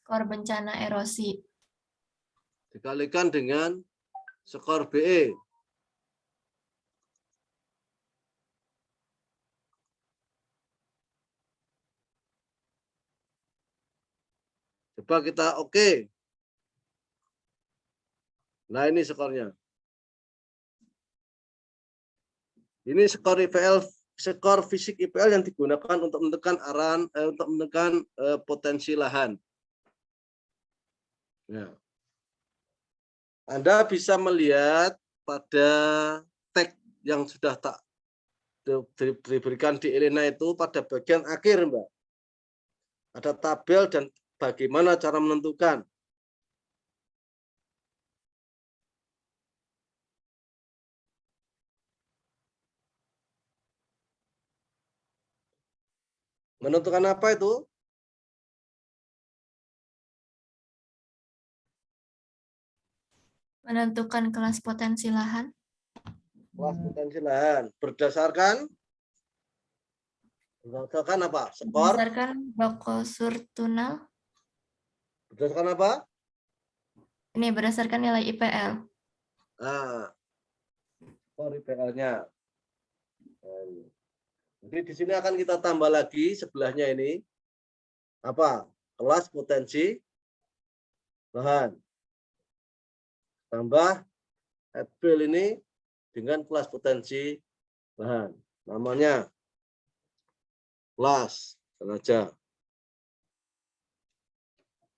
Speaker 6: Skor bencana erosi.
Speaker 1: dikalikan dengan skor BE. Coba kita oke. Nah, ini skornya. Ini skor IPL, skor fisik IPL yang digunakan untuk menekan arahan, untuk menekan potensi lahan. Ya. Anda bisa melihat pada tag yang sudah tak diberikan di Elena itu pada bagian akhir, Mbak. Ada tabel dan bagaimana cara menentukan. Menentukan apa itu?
Speaker 6: Menentukan kelas potensi lahan.
Speaker 1: Kelas potensi lahan. Berdasarkan apa? Skor.
Speaker 6: Berdasarkan Bokosur Tunal.
Speaker 1: Berdasarkan apa?
Speaker 6: Ini berdasarkan nilai IPL.
Speaker 1: Nah, skor IPL-nya. Jadi di sini akan kita tambah lagi sebelahnya ini apa? Kelas potensi lahan. Tambah Adbil ini dengan kelas potensi lahan. Namanya kelas saja.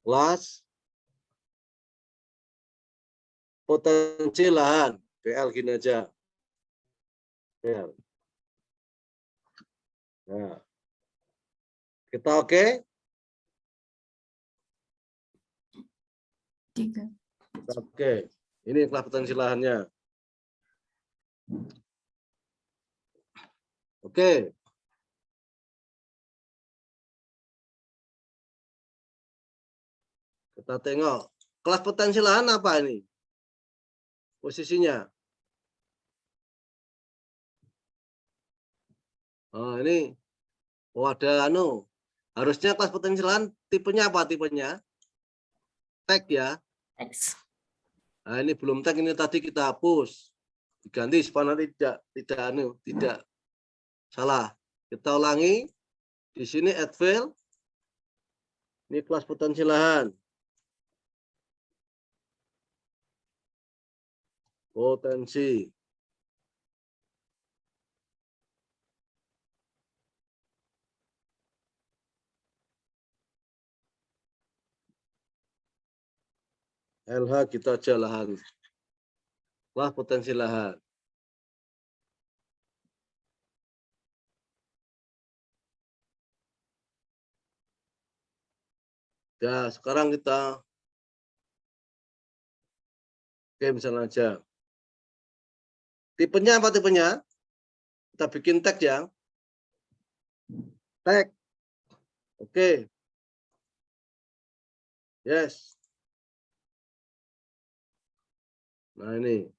Speaker 1: Kelas potensi lahan. PL gini aja. PL. Nah. Kita oke?
Speaker 6: 3.
Speaker 1: Oke. Ini kelas potensi lahannya. Oke. Kita tengok. Kelas potensi lahan apa ini? Posisinya. Oh, ini. Oh, ada anu. Harusnya kelas potensi lahan tipenya apa tipenya? Tag ya.
Speaker 6: X.
Speaker 1: Nah, ini belum tag, ini tadi kita hapus. Diganti supaya tidak salah. Kita ulangi. Di sini add file. Ini kelas potensi lahan. Potensi. LH kita aja lahan. Wah, potensi lahan. Ya, sekarang kita oke, misalnya aja. Tipenya apa tipenya? Kita bikin tag ya. Tag. Oke. Yes. Nah, ini.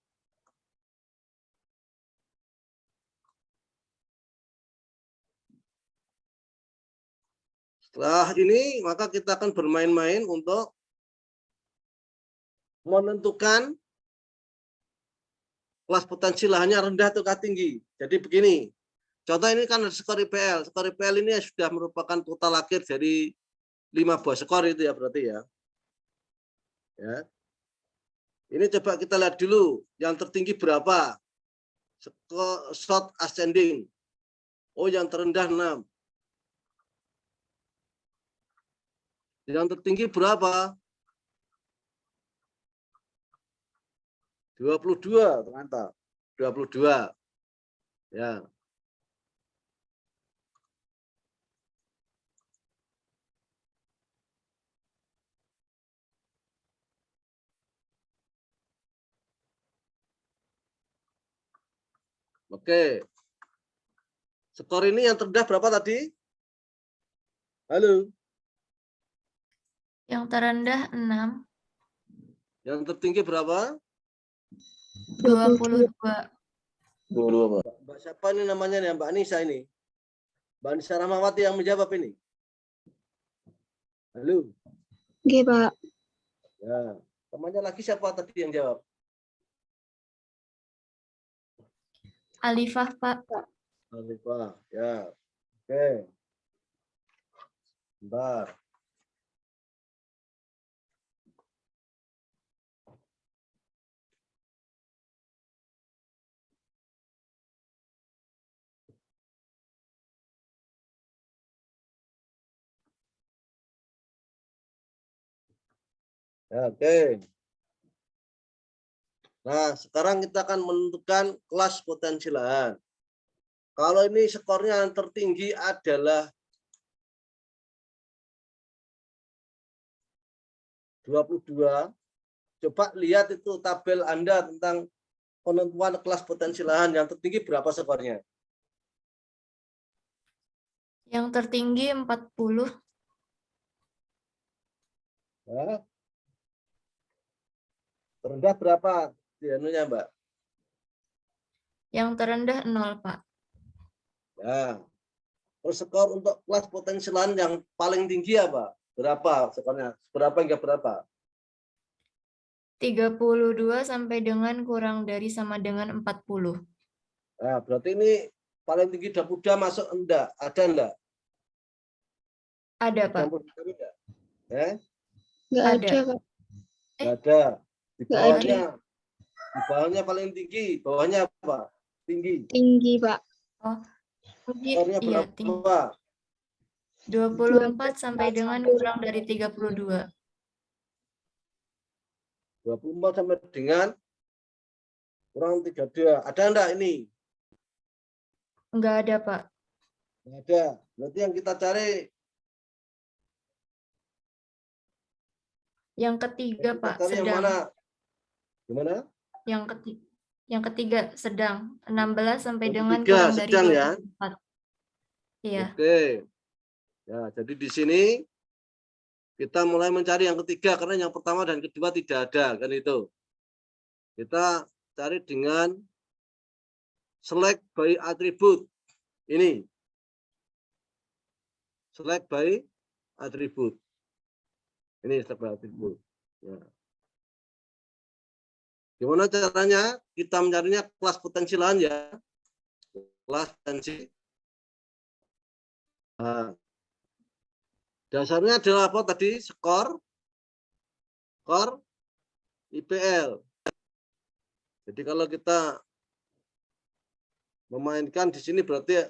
Speaker 1: Setelah ini, maka kita akan bermain-main untuk menentukan kelas potensi lahannya rendah atau tinggi. Jadi begini, contoh ini kan ada skor IPL. Skor IPL ini sudah merupakan total akhir dari 5 buah skor itu ya berarti ya. Ya. Ini coba kita lihat dulu yang tertinggi berapa. Shot ascending. Oh, yang terendah 6. Yang tertinggi berapa? 22 ternyata. 22. Ya. Oke. Skor ini yang terendah berapa tadi? Halo.
Speaker 6: Yang terendah 6,
Speaker 1: Yang tertinggi berapa?
Speaker 6: 22.
Speaker 5: 22, Pak.
Speaker 1: Mbak siapa ini namanya nih? Mbak Anissa ini. Mbak Anissa Rahmawati yang menjawab ini. Halo.
Speaker 4: Nggih, Pak.
Speaker 1: Ya. Temannya lagi siapa tadi yang jawab?
Speaker 6: Alifah, Pak.
Speaker 1: Alifah. Ya. Oke. Bentar. Ya, oke. Nah, sekarang kita akan menentukan kelas potensi lahan. Kalau ini skornya yang tertinggi adalah 22. Coba lihat itu tabel Anda tentang penentuan kelas potensi lahan yang tertinggi berapa skornya?
Speaker 6: Yang tertinggi 40.
Speaker 1: Ya. Terendah berapa? Di anunya, Mbak?
Speaker 6: Yang terendah 0, Pak.
Speaker 1: Ya. Terus skor untuk kelas potensi lahan yang paling tinggi apa? Berapa skornya? Berapa hingga berapa?
Speaker 6: 32 sampai dengan kurang dari sama dengan 40.
Speaker 1: Nah, berarti ini paling tinggi udah masuk enggak? Ada enggak?
Speaker 6: Ada, Pak.
Speaker 1: Campur kami enggak?
Speaker 4: Nggak
Speaker 6: Ada.
Speaker 4: ada, Pak.
Speaker 1: Enggak ada. Di
Speaker 4: Nggak
Speaker 1: bawahnya. Di bawahnya paling tinggi. Bawahnya apa? Tinggi.
Speaker 4: Tinggi, Pak.
Speaker 6: Oh,
Speaker 1: Skornya
Speaker 6: iya, tinggi.
Speaker 1: berapa?
Speaker 6: 24 sampai dengan kurang dari 32.
Speaker 1: 24 sampai dengan kurang 32. Ada enggak ini?
Speaker 6: Enggak ada, Pak.
Speaker 1: Enggak ada. Berarti yang kita cari
Speaker 6: Yang ketiga,
Speaker 1: kita
Speaker 6: Pak,
Speaker 1: cari yang
Speaker 6: sedang.
Speaker 1: mana? Gimana?
Speaker 6: Yang ketiga sedang 16 sampai
Speaker 1: Yang
Speaker 6: dengan
Speaker 1: ketiga,
Speaker 6: kurang dari
Speaker 1: sedang ya.
Speaker 6: 24. Iya.
Speaker 1: Oke. Ya, jadi di sini kita mulai mencari yang ketiga karena yang pertama dan kedua tidak ada, kan itu. Kita cari dengan select by attribute. Ini. Select by attribute. Ini select by attribute. Ya. Gimana caranya? Kita mencarinya kelas potensi lahan ya. Kelas potensi. Nah, dasarnya adalah apa tadi? Skor IPL. Jadi kalau kita memainkan di sini berarti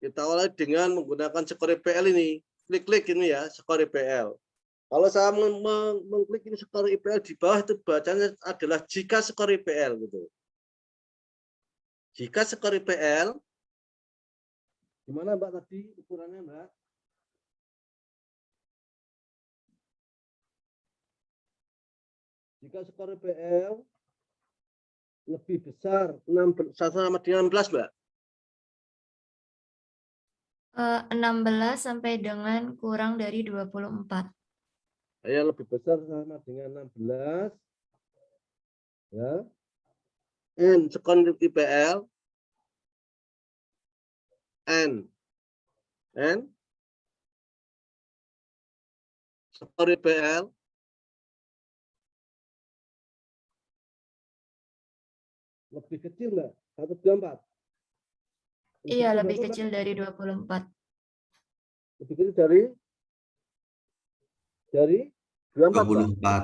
Speaker 1: kita awali dengan menggunakan skor IPL ini. Klik-klik ini ya, skor IPL. Kalau saya mengklik ini skor IPL di bawah itu bacanya adalah jika skor IPL gitu. Jika skor IPL, gimana Mbak tadi ukurannya Mbak? Jika skor IPL lebih besar 16 sama dengan 16 Mbak?
Speaker 6: 16 sampai dengan kurang dari 24.
Speaker 1: Ya, lebih besar sama dengan 16. Ya. N skor IPL N. Skor IPL lebih kecil nggak? 124.
Speaker 6: Iya, lebih
Speaker 1: berapa, Mbak?
Speaker 6: kecil dari 24.
Speaker 1: Lebih kecil dari 24, Mbak.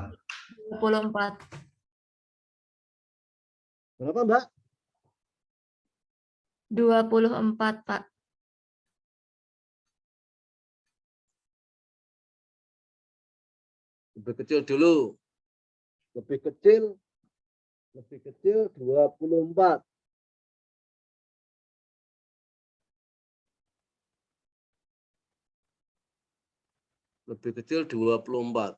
Speaker 6: 24.
Speaker 1: Berapa, Mbak?
Speaker 6: 24, Pak.
Speaker 1: Lebih kecil dulu. Lebih kecil 24. Lebih kecil 24.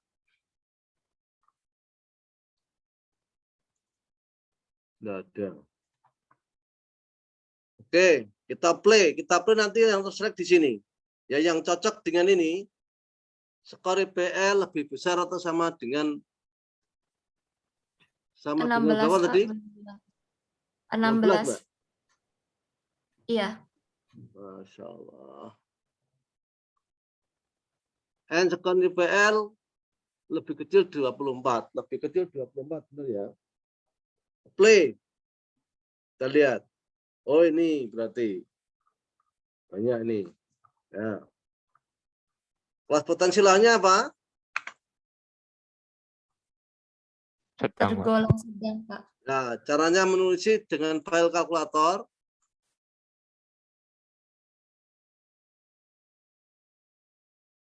Speaker 1: Nggak ada. Oke, kita play. Kita play nanti yang terselect di sini. Ya, yang cocok dengan ini, skor IPL lebih besar atau sama dengan
Speaker 6: 16,
Speaker 1: berapa
Speaker 6: Pak.
Speaker 1: tadi? 16,
Speaker 6: 16.
Speaker 1: Mbak.
Speaker 6: Iya.
Speaker 1: Masya Allah. N skor IPL lebih kecil 24. Lebih kecil 24, benar ya. Play. Kita lihat. Oh, ini berarti banyak ini. Ya. Kelas potensialnya apa?
Speaker 2: Sedang, Pak.
Speaker 6: Tergolong sedang, Pak.
Speaker 1: Nah, caranya menulis dengan file kalkulator.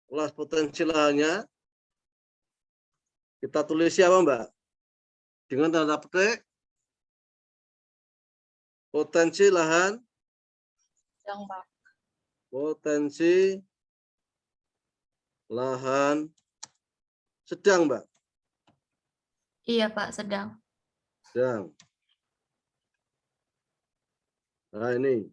Speaker 1: Kelas potensialnya kita tulis siapa, Mbak? Dengan tanda petik potensi lahan,
Speaker 6: Sedang, Pak.
Speaker 1: potensi lahan sedang, Mbak.
Speaker 6: Iya, Pak, sedang.
Speaker 1: Sedang. Nah, ini.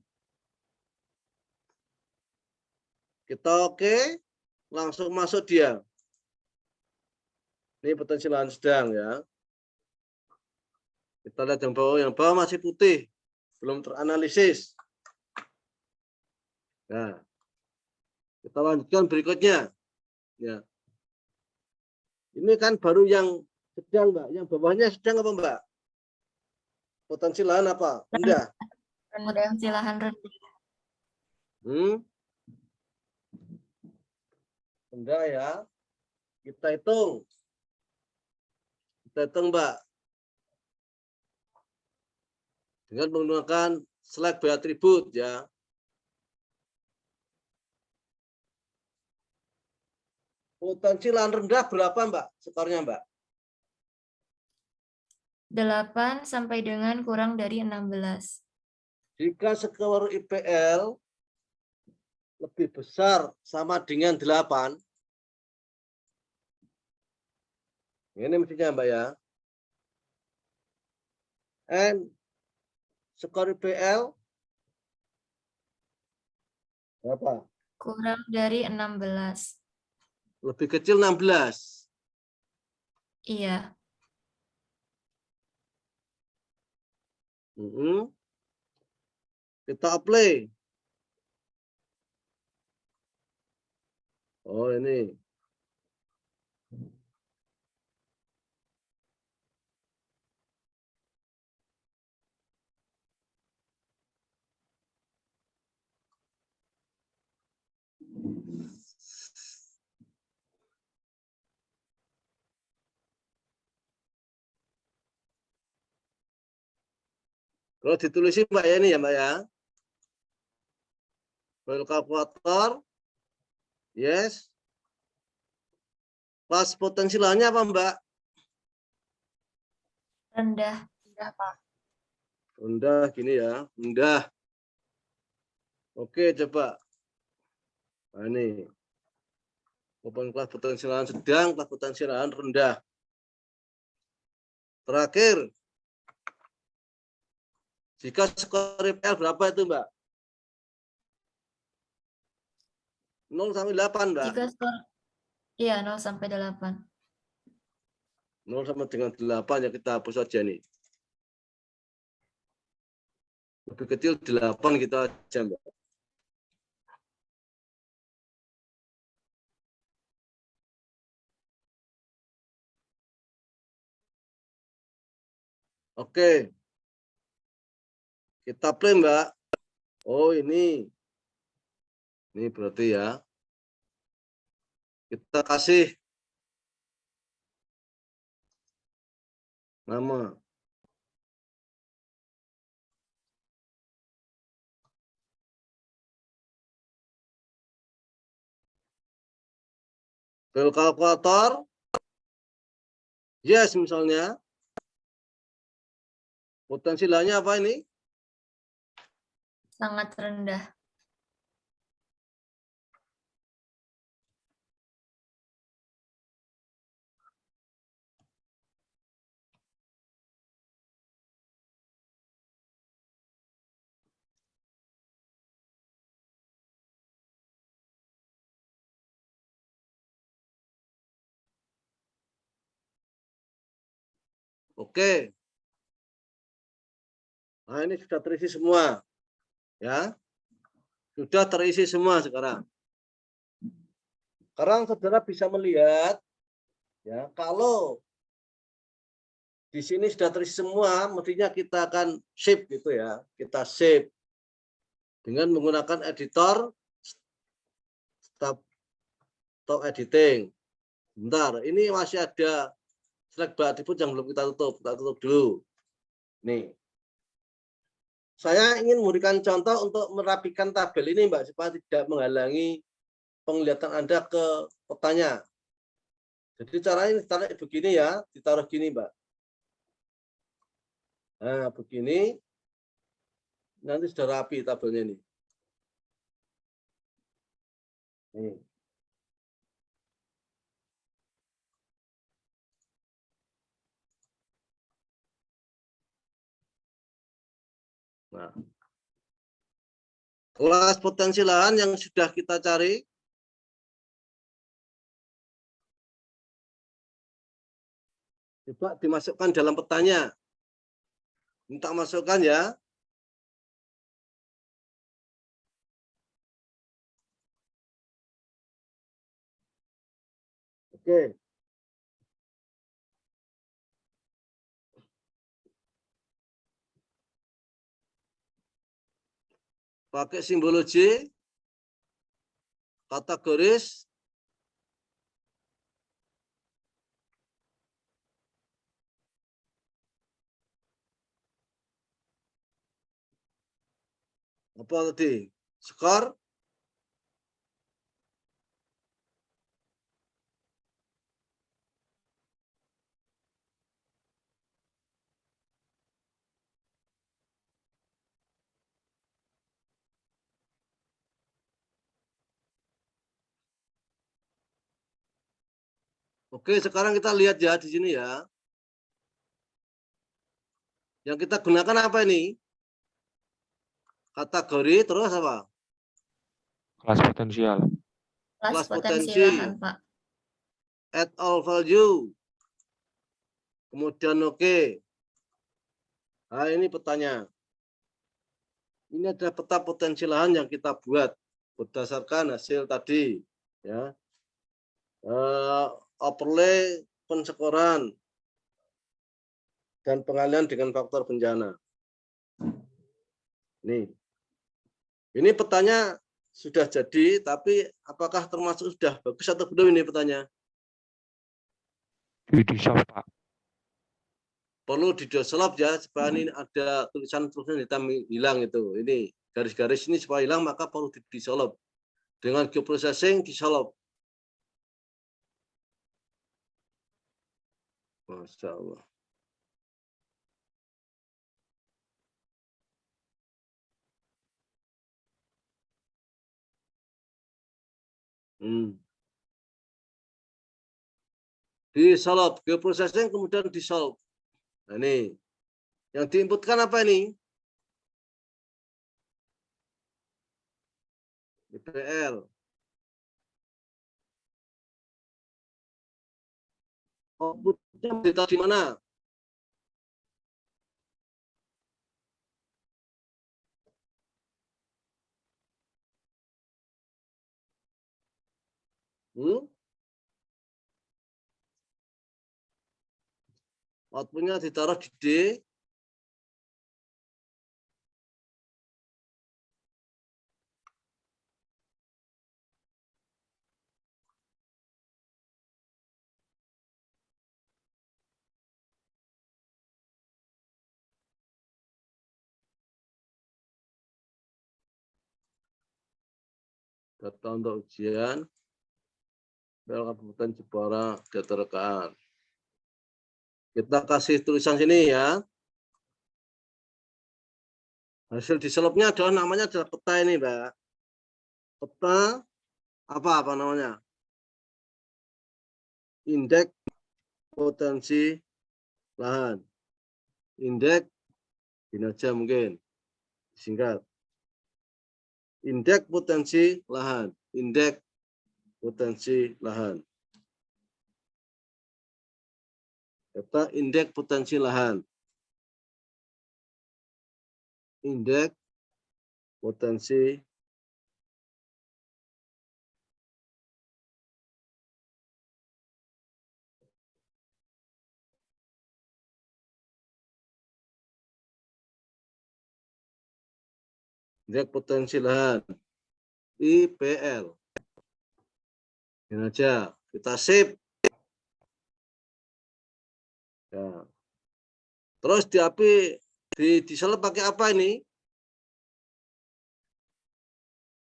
Speaker 1: Kita oke, langsung masuk dia. Ini potensi lahan sedang ya. Kita lihat yang bawah masih putih, belum teranalisis. Nah, kita lanjutkan berikutnya. Ya. Ini kan baru yang sedang, Mbak. Yang bawahnya sedang apa, Mbak? Potensi lahan apa? Rendah.
Speaker 6: Potensi lahan rendah.
Speaker 1: Rendah ya. Kita hitung. Mbak. Dengan menggunakan select by attribute ya. Potensi lahan rendah berapa, Mbak? Skornya, Mbak?
Speaker 6: 8 sampai dengan kurang dari 16.
Speaker 1: Jika skor IPL lebih besar sama dengan 8. Ini mestinya, Mbak ya. N skor IPL berapa?
Speaker 6: Kurang dari 16.
Speaker 1: Lebih kecil 16.
Speaker 6: Iya.
Speaker 1: Kita apply. Oh, ini. Kalau ditulis Mbak ya ini ya, Mbak ya. File kalkulator. Yes. Pas potensi lahannya apa, Mbak?
Speaker 6: Rendah. Rendah, Pak.
Speaker 1: Rendah gini ya. Rendah. Oke, coba. Nah, ini. Kelas potensi lahan sedang, kelas potensi lahan rendah. Terakhir. Jika skor IPL berapa itu, Mbak? 0 sampai 8, Mbak.
Speaker 6: Jika skor, iya, 0 sampai 8.
Speaker 1: 0 sama dengan 8 ya kita hapus saja nih. Lebih kecil 8 kita aja, Mbak. Oke. Kita play, Mbak. Oh, ini. Ini berarti ya. Kita kasih nama. File kalkulator. Yes, misalnya. Potensi lahannya apa ini?
Speaker 6: Sangat rendah.
Speaker 1: Oke. Nah, ini sudah terisi semua. Ya. Sudah terisi semua sekarang. Sekarang saudara bisa melihat ya, kalau di sini sudah terisi semua, mestinya kita akan save gitu ya. Kita save dengan menggunakan editor stop editing. Bentar, ini masih ada select bar attribute yang belum kita tutup. Kita tutup dulu. Nih. Saya ingin memberikan contoh untuk merapikan tabel ini, Mbak, supaya tidak menghalangi penglihatan Anda ke petanya. Jadi caranya ditaruh begini ya, ditaruh gini, Mbak. Nah, begini. Nanti sudah rapi tabelnya ini. Nih. Nah, kelas potensi lahan yang sudah kita cari, coba dimasukkan dalam petanya. Minta masukkan ya. Oke. Pakai simbologi, kategoris, apa tadi? Skor. Oke, sekarang kita lihat ya di sini ya. Yang kita gunakan apa ini? Kategori terus apa?
Speaker 2: Kelas potensial.
Speaker 6: Kelas
Speaker 1: Kelas
Speaker 6: potensi
Speaker 1: potensi.
Speaker 6: lahan, Pak.
Speaker 1: Add all value. Kemudian oke. Nah, ini petanya. Ini adalah peta potensi lahan yang kita buat berdasarkan hasil tadi, ya. Overlay pensekoran dan pengalihan dengan faktor bencana. Ini petanya sudah jadi, tapi apakah termasuk sudah bagus atau belum ini petanya?
Speaker 2: Di soft, Pak.
Speaker 1: Perlu didevelop ya, supaya ini ada tulisan hitam hilang itu. Ini garis-garis ini supaya hilang, maka perlu didevelop. Dengan geoprocessing disolve. Masya Allah. Disolve, geoprocessing kemudian disolve. Nah, ini yang diinputkan apa ini? IPL. Outputnya ditaruh di mana? Outputnya ditaruh di D. Data untuk ujian PL Kabupaten Jepara data rekaan. Kita kasih tulisan sini ya. Hasil diselopnya adalah namanya adalah peta ini, Mbak. Peta apa namanya? Indeks potensi lahan. Indeks ini aja mungkin singkat. Indeks potensi lahan. Indeks potensi lahan. Peta indeks potensi lahan. Indeks potensi indeks potensi lahan IPL. Ini aja kita save. Ya. Terus diselip pakai apa ini?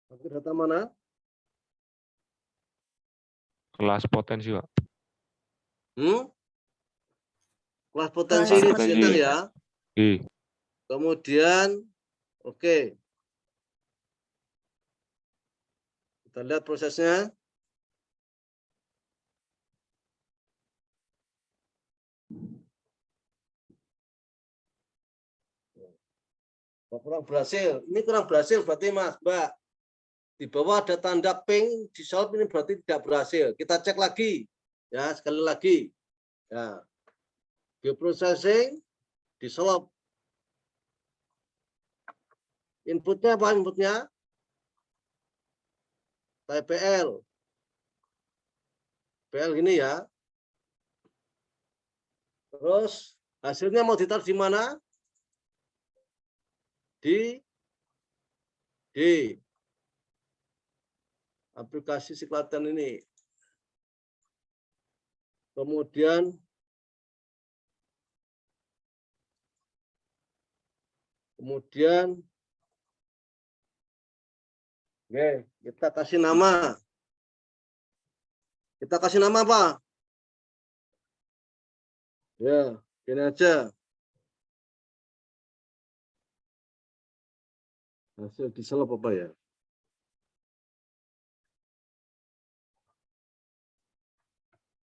Speaker 1: Pakai data mana?
Speaker 2: Kelas potensi, Pak.
Speaker 1: Kelas potensi
Speaker 6: Kelas
Speaker 1: ini
Speaker 2: potensi.
Speaker 1: dicetak ya. Kemudian, oke. Kita lihat prosesnya. Kurang berhasil. Ini kurang berhasil berarti Mas, Mbak. Di bawah ada tanda pink di solve ini berarti tidak berhasil. Kita cek lagi. Ya, sekali lagi. Ya. Geoprocessing di solve. Inputnya apa inputnya? TPL. PL gini ya. Terus hasilnya mau ditaruh di mana? Di aplikasi Siklaten ini. Kemudian oke, kita kasih nama. Kita kasih nama apa? Ya, ini aja. Hasil diselop apa ya?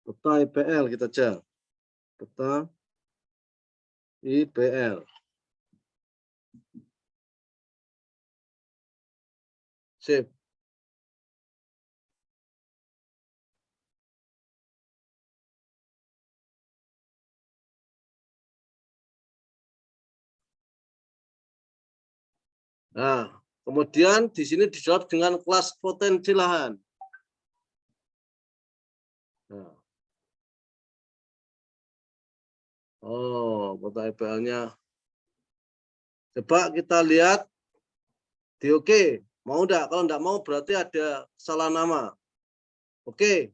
Speaker 1: Peta IPL kita cek. Peta IPL. Sip. Nah, kemudian di sini dijawab dengan kelas potensi lahan. Nah. Oh, peta IPL-nya. Coba kita lihat di oke. Mau enggak? Kalau enggak mau berarti ada salah nama. Oke.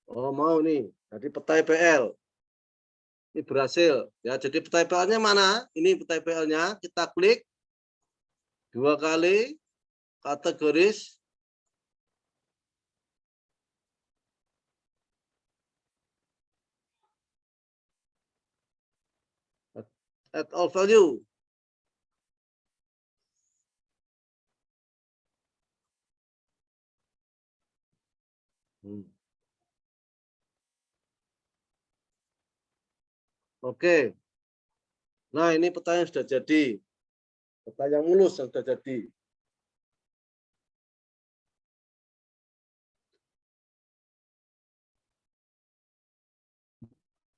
Speaker 1: Oh, mau nih. Jadi peta IPL. Ini berhasil. Ya, jadi peta IPL-nya mana? Ini peta IPL-nya. Kita klik 2 kali kategoris. Add all value. Oke. Nah, ini peta yang sudah jadi. Peta yang mulus yang sudah jadi.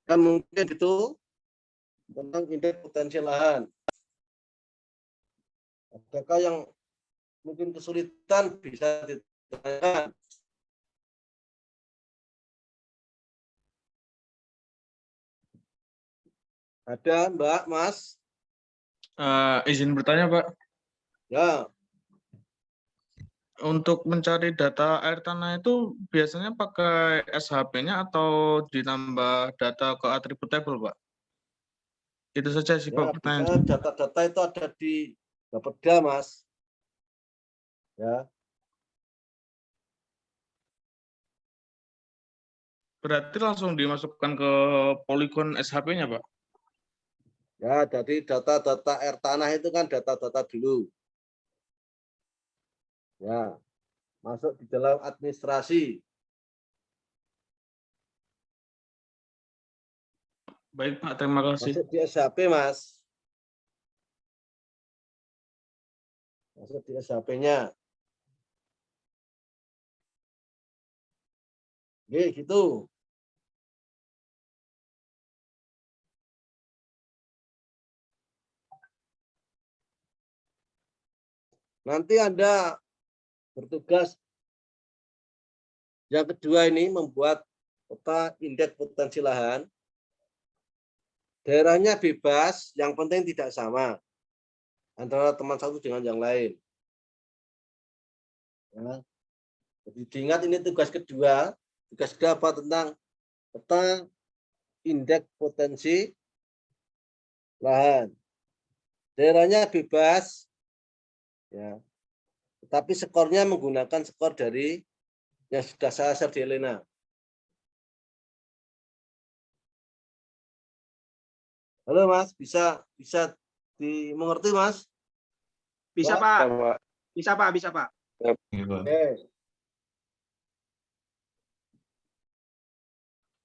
Speaker 1: Kan mungkin itu tentang indeks potensi lahan. Adakah yang mungkin kesulitan bisa ditanyakan? Ada Mbak, Mas?
Speaker 3: Izin bertanya, Pak.
Speaker 1: Ya.
Speaker 3: Untuk mencari data air tanah itu biasanya pakai SHP-nya atau ditambah data ke atribut table, Pak? Itu saja sih,
Speaker 1: Ya,
Speaker 3: Pak,
Speaker 1: bisa
Speaker 3: pertanyaan.
Speaker 1: data-data itu ada di Dapat D, Mas. Ya.
Speaker 3: Berarti langsung dimasukkan ke poligon SHP-nya, Pak?
Speaker 1: Ya, jadi data-data air tanah itu kan data-data dulu. Ya, masuk di dalam administrasi.
Speaker 3: Baik, Pak. Terima kasih.
Speaker 1: Masuk di SHP, Mas. Masuk di SHP-nya. Oke, gitu. Nanti Anda bertugas yang kedua ini membuat peta indeks potensi lahan. Daerahnya bebas, yang penting tidak sama antara teman satu dengan yang lain. Ya. Jadi diingat ini tugas kedua. Tugas kedua apa? Tentang peta indeks potensi lahan. Daerahnya bebas, ya. Tetapi skornya menggunakan skor dari yang sudah saya share di Elena. Halo Mas, bisa dimengerti Mas?
Speaker 7: Bisa,
Speaker 1: Pak?
Speaker 7: Pak. Bisa, Pak. Bisa, Pak.
Speaker 1: Oke.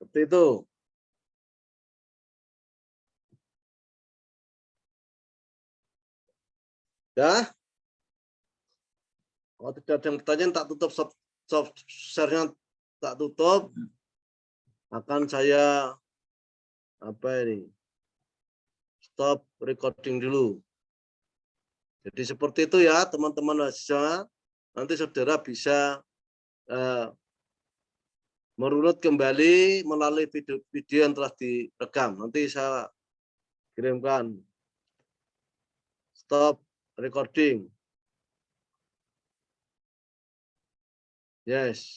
Speaker 1: Seperti itu. Ya. Kalau tidak ada yang pertanyaan, tak tutup soft share-nya, tak tutup. Akan saya stop recording dulu. Jadi seperti itu ya teman-teman mahasiswa. Nanti saudara bisa merunut kembali melalui video yang telah direkam. Nanti saya kirimkan. Stop recording. Yes.